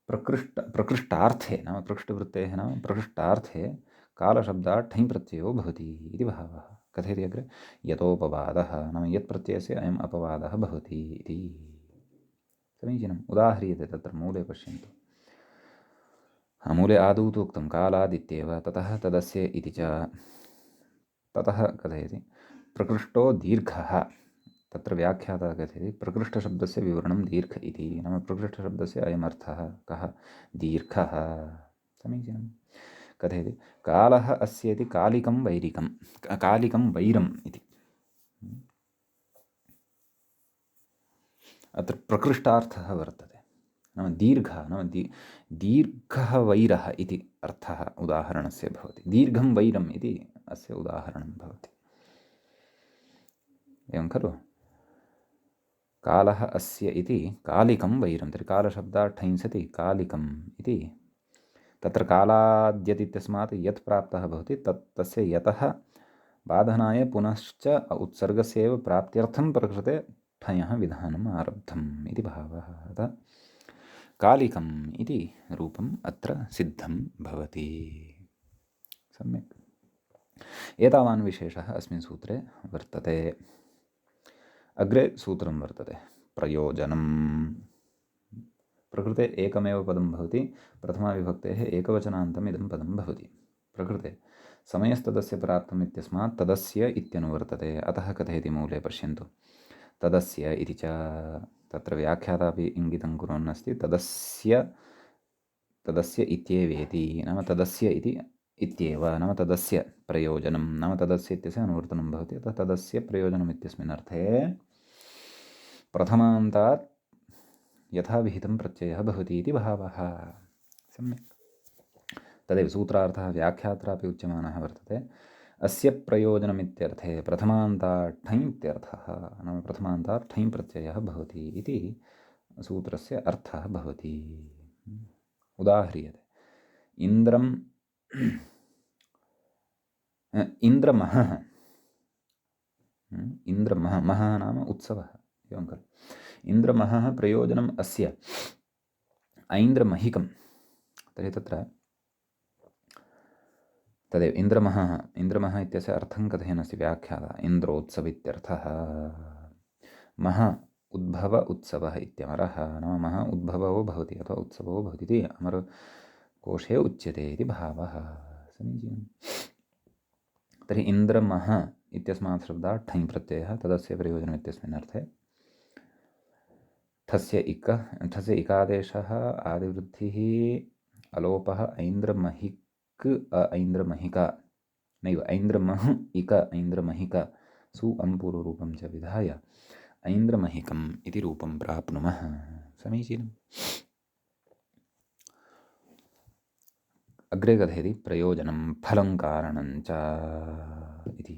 S1: प्रकृष्टार्थे नाम प्रकृष्टवृत्तेः नाम प्रकृष्टार्थे कालशब्दात् ठञ् प्रत्ययो भवति इति भावः। कथयति अग्रे यतोपवादः नाम यत् प्रत्ययस्य अयम् अपवादः भवति इति। समीचीनम्। उदाह्रियते तत्र मूले पश्यन्तु। मूले आदौ तु उक्तं कालादित्येव ततः तदस्य इति च। ततः कथयति प्रकृष्टो दीर्घः। तत्र व्याख्याता कथयति प्रकृष्टशब्दस्य विवरणं दीर्घ इति नाम प्रकृष्टशब्दस्य अयमर्थः कः दीर्घः। समीचीनं। कथयति कालः अस्य इति कालिकं वैरिकं कालिकं वैरम् इति। अत्र प्रकृष्टार्थः वर्तते नाम दीर्घः नाम दीर्घः वैरः इति अर्थः उदाहरणस्य भवति। दीर्घं वैरम् इति अस्य उदाहरणं भवति। एवं खलु कालः अस्य इति कालिकं वैरं तर्हि कालशब्दात् ठञ् सति कालिकम् इति। तत्र कालाद्यतित्यस्मात् यत् प्राप्तः भवति तस्य यतः बाधनाय पुनश्च उत्सर्गस्य एव प्राप्त्यर्थं प्रकृते ठञः विधानम् आरब्धम् इति भावः। अतः कालिकम् इति रूपम् अत्र सिद्धं भवति। सम्यक्। एतावान् विशेषः अस्मिन् सूत्रे वर्तते। अग्रे सूत्रं वर्तते प्रयोजनम्। प्रकृते एकमेव पदं भवति। प्रथमाविभक्तेः एकवचनान्तम् इदं पदं भवति। प्रकृते समयस्तदस्य प्राप्तम् इत्यस्मात् तदस्य इत्यनुवर्तते। अतः कथयति मूले पश्यन्तु तदस्य इति च। तत्र व्याख्याता अपि इङ्गितं कुर्वन् अस्ति तदस्य इत्येवेति नाम तदस्य इति इत्येव नाम तदस्य प्रयोजनं नाम तदस्य इत्यस्य अनुवर्तनं भवति। अतः तदस्य प्रयोजनम् इत्यस्मिन् अर्थे प्रथमान्तात् यथा विहितं प्रत्ययः भवति इति भावः। सम्यक्। तदेव सूत्रार्थः व्याख्यात्रापि उच्यमानः वर्तते। अस्य प्रयोजनमित्यर्थे प्रथमान्तात् ठञ् इत्यर्थः नाम प्रथमान्तात् ठञ् प्रत्ययः भवति इति सूत्रस्य अर्थः भवति। उदाह्रियते इन्द्रम् इन्द्रमहः इन्द्रमहः महः नाम उत्सवः एवं खलु। इन्द्रमहः प्रयोजनम् अस्य ऐन्द्रमहिकं। तर्हि तत्र तदेव इन्द्रमहः इत्यस्य अर्थं कथयन्नस्ति व्याख्याता इन्द्रोत्सव इत्यर्थः। मह उद्भव उत्सवः इत्यमरः नाम मह उद्भवो भवति अथवा उत्सवो भवति इति अमरकोशे उच्यते इति भावः। समीचीनम्। तर्हि इन्द्रमः इत्यस्मात् शब्दात् ठञ् प्रत्ययः तदस्य प्रयोजनम् इत्यस्मिन् अर्थे ठस्य इकादेशः आदिवृद्धिः अलोपः ऐन्द्रमहिक् ऐन्द्रमहिका नैव ऐन्द्रमह इक ऐन्द्रमहिक सु पूर्वरूपं च विधाय ऐन्द्रमहिकम् इति रूपं प्राप्नुमः। समीचीनम्। अग्रे कथयति प्रयोजनं फलं कारणं च इति।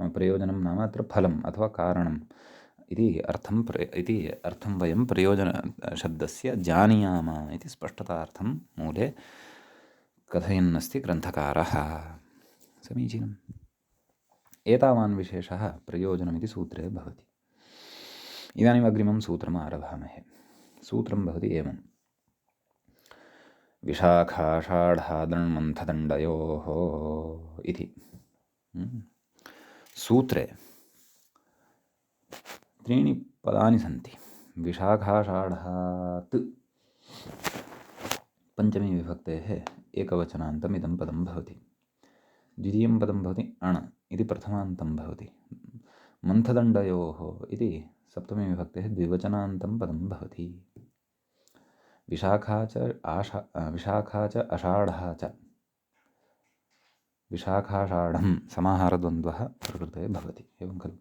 S1: प्रयोजनं नाम अत्र फलम् अथवा कारणम् इति अर्थं वयं प्रयोजनशब्दस्य जानीयाम इति स्पष्टतार्थं मूले कथयन्नस्ति ग्रन्थकारः। समीचीनम्। एतावान् विशेषः प्रयोजनमिति सूत्रे भवति। इदानीम् अग्रिमं सूत्रम् आरभामहे। सूत्रं भवति एवं: विशाखाषाढादण्मन्थदण्डयोः इति। सूत्रे त्रीणि पदानि सन्ति। विशाखाषाढात् पञ्चमी विभक्तेः एकवचनान्तम् इदं पदं भवति। द्वितीयं पदं भवति अण इति प्रथमान्तं भवति। मन्थदण्डयोः इति सप्तमी विभक्तेः द्विवचनान्तं पदं भवति। विशाखा च अषाढः च विशाखाषाढं समाहारद्वन्द्वः प्रकृते भवति। एवं खलु?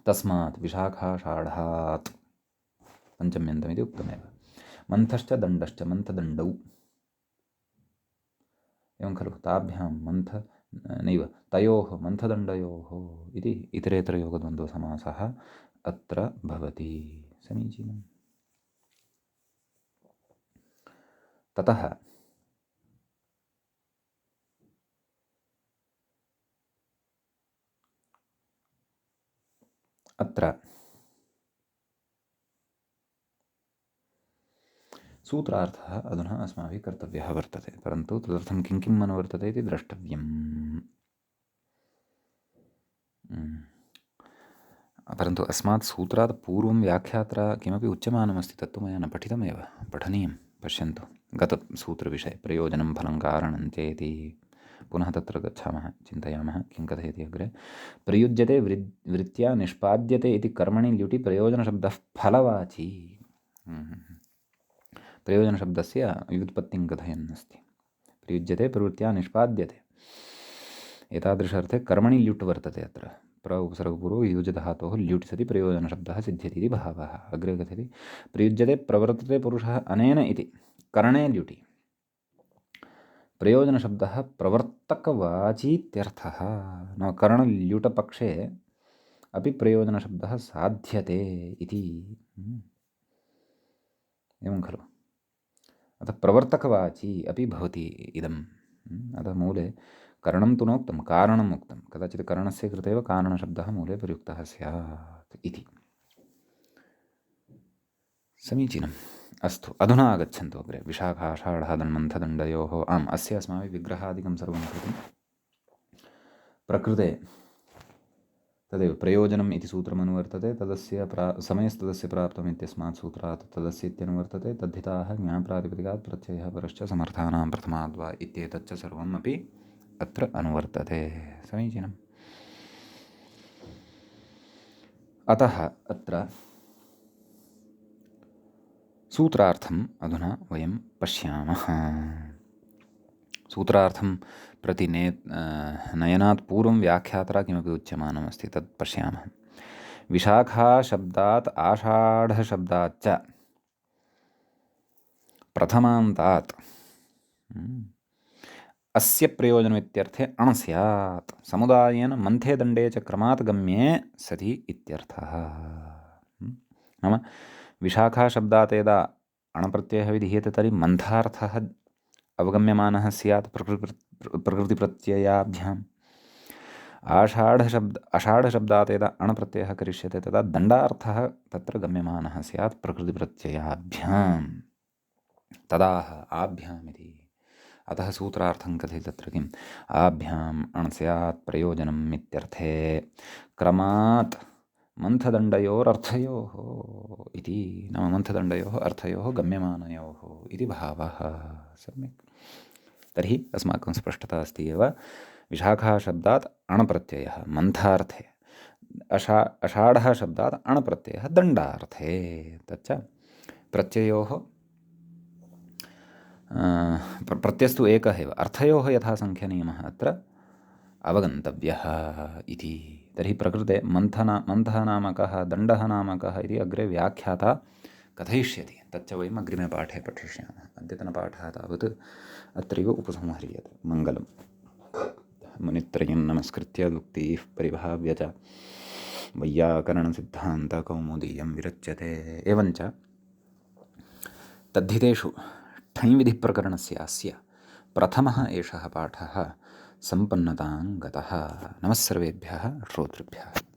S1: तस्मात् विशाखाषाढात् पञ्चम्यन्तमिति उक्तमेव। मन्थश्च दण्डश्च मन्थदण्डौ। एवं खलु? ताभ्यां नैव तयोः मन्थदण्डयोः इति इतरेतरयोगद्वन्द्वसमासः अत्र भवति। समीचीनम्। ततः अत्र सूत्रार्थः अधुना अस्माभिः कर्तव्यः वर्तते, परन्तु तदर्थं किं किम् अनुवर्तते इति द्रष्टव्यम्। परन्तु अस्मात् सूत्रात् पूर्वं व्याख्यात्रा किमपि उच्यमानमस्ति, तत्तु मया न पठितमेव, पठनीयं। पश्यन्तु, गतसूत्रविषये प्रयोजनं फलं कारणं चेति। पुनः तत्र गच्छामः, चिन्तयामः किं कथयति अग्रे। प्रयुज्यते वृत्त्या निष्पाद्यते इति कर्मणि ल्युटि प्रयोजनशब्दः फलवाची। प्रयोजनशब्दस्य व्युत्पत्तिं कथयन्नस्ति। प्रयुज्यते प्रवृत्त्या निष्पाद्यते, एतादृशार्थे कर्मणि ल्युट् वर्तते। अत्र उपसर्गपूर्वो युजधातोः ल्युट् सति प्रयोजनशब्दः सिद्ध्यति इति भावः। अग्रे कथयति प्रयुज्यते प्रवर्तते पुरुषः अनेन इति करणे ल्युटि प्रयोजनशब्दः प्रवर्तकवाचीत्यर्थः। न करणल्युटपक्षे अपि प्रयोजनशब्दः साध्यते इति। एवं खलु? अतः प्रवर्तकवाची अपि भवति इदम्। अतः मूले करणं तु नोक्तं, कारणम् उक्तं। कदाचित् करणस्य कृते एव कारणशब्दः मूले प्रयुक्तः स्यात् इति। समीचीनम्। अस्तु, अधुना आगच्छन्तु अग्रे। विशाखाषाढादण्मन्थदण्डयोः। आम्, अस्य अस्माभिः विग्रहादिकं सर्वं कृतं। प्रकृते तदेव प्रयोजनम् इति सूत्रमनुवर्तते। तदस्य समयस्तदस्य प्राप्तम् इत्यस्मात् सूत्रात् तदस्य इत्यनुवर्तते। तद्धिताः ज्ञाप्रातिपदिकात् प्रत्ययः परश्च समर्थानां प्रथमाद्वा इत्येतच्च सर्वम् अपि अत्र अनुवर्तते। समीचीनम्। अतः अत्र सूत्रार्थम् अधुना वयं पश्यामः। सूत्रार्थं प्रति नयनात् पूर्वं व्याख्यात्रा किमपि उच्यमानमस्ति, तत् पश्यामः। विशाखाशब्दात् आषाढशब्दाच्च प्रथमान्तात् अस्य प्रयोजनमित्यर्थे अण स्यात् समुदायेन मन्थे दण्डे च क्रमात् गम्ये सति इत्यर्थः। नाम विशाखाशब्दात् यदा अणप्रत्ययः विधीयते तर्हि मन्थार्थः अवगम्यमानः स्यात् प्रकृतिप्रत्ययाभ्याम्। अषाढशब्दात् यदा अणप्रत्ययः करिष्यते तदा दण्डार्थः तत्र गम्यमानः स्यात् प्रकृतिप्रत्ययाभ्याम्। तदाह आभ्याम् इति। अतः सूत्रार्थं कथयति तत्र किम्? आभ्याम् अण स्यात् प्रयोजनम् इत्यर्थे क्रमात् मन्थदण्डयोरर्थयोः इति। नाम मन्थदण्डयोः अर्थयोः गम्यमानयोः इति भावः। सम्यक्। तर्हि अस्माकं स्पष्टता अस्ति एव। विशाखाशब्दात् अणप्रत्ययः मन्थार्थे, अषाढः शब्दात् अणप्रत्ययः दण्डार्थे। तच्च प्रत्ययोः प्रत्ययस्तु एकः एव, अर्थयोः यथासङ्ख्यनियमः अत्र अवगन्तव्यः इति। तर्हि प्रकृते मन्थः नाम कः, दण्डः नाम कः इति अग्रे व्याख्याता कथयिष्यति। तच्च वयम् अग्रिमे पाठे पठिष्यामः। अद्यतनपाठः तावत् अत्रैव उपसंह्रियते। मङ्गलम्। मुनित्रयं नमस्कृत्य उक्तिः परिभाव्य च वैयाकरणसिद्धान्तकौमुदीयं विरच्यते। एवञ्च तद्धितेषु ठञ्विधिप्रकरणस्य अस्य प्रथमः एषः पाठः सम्पन्नतां गतः। नमः सर्वेभ्यः श्रोतृभ्यः।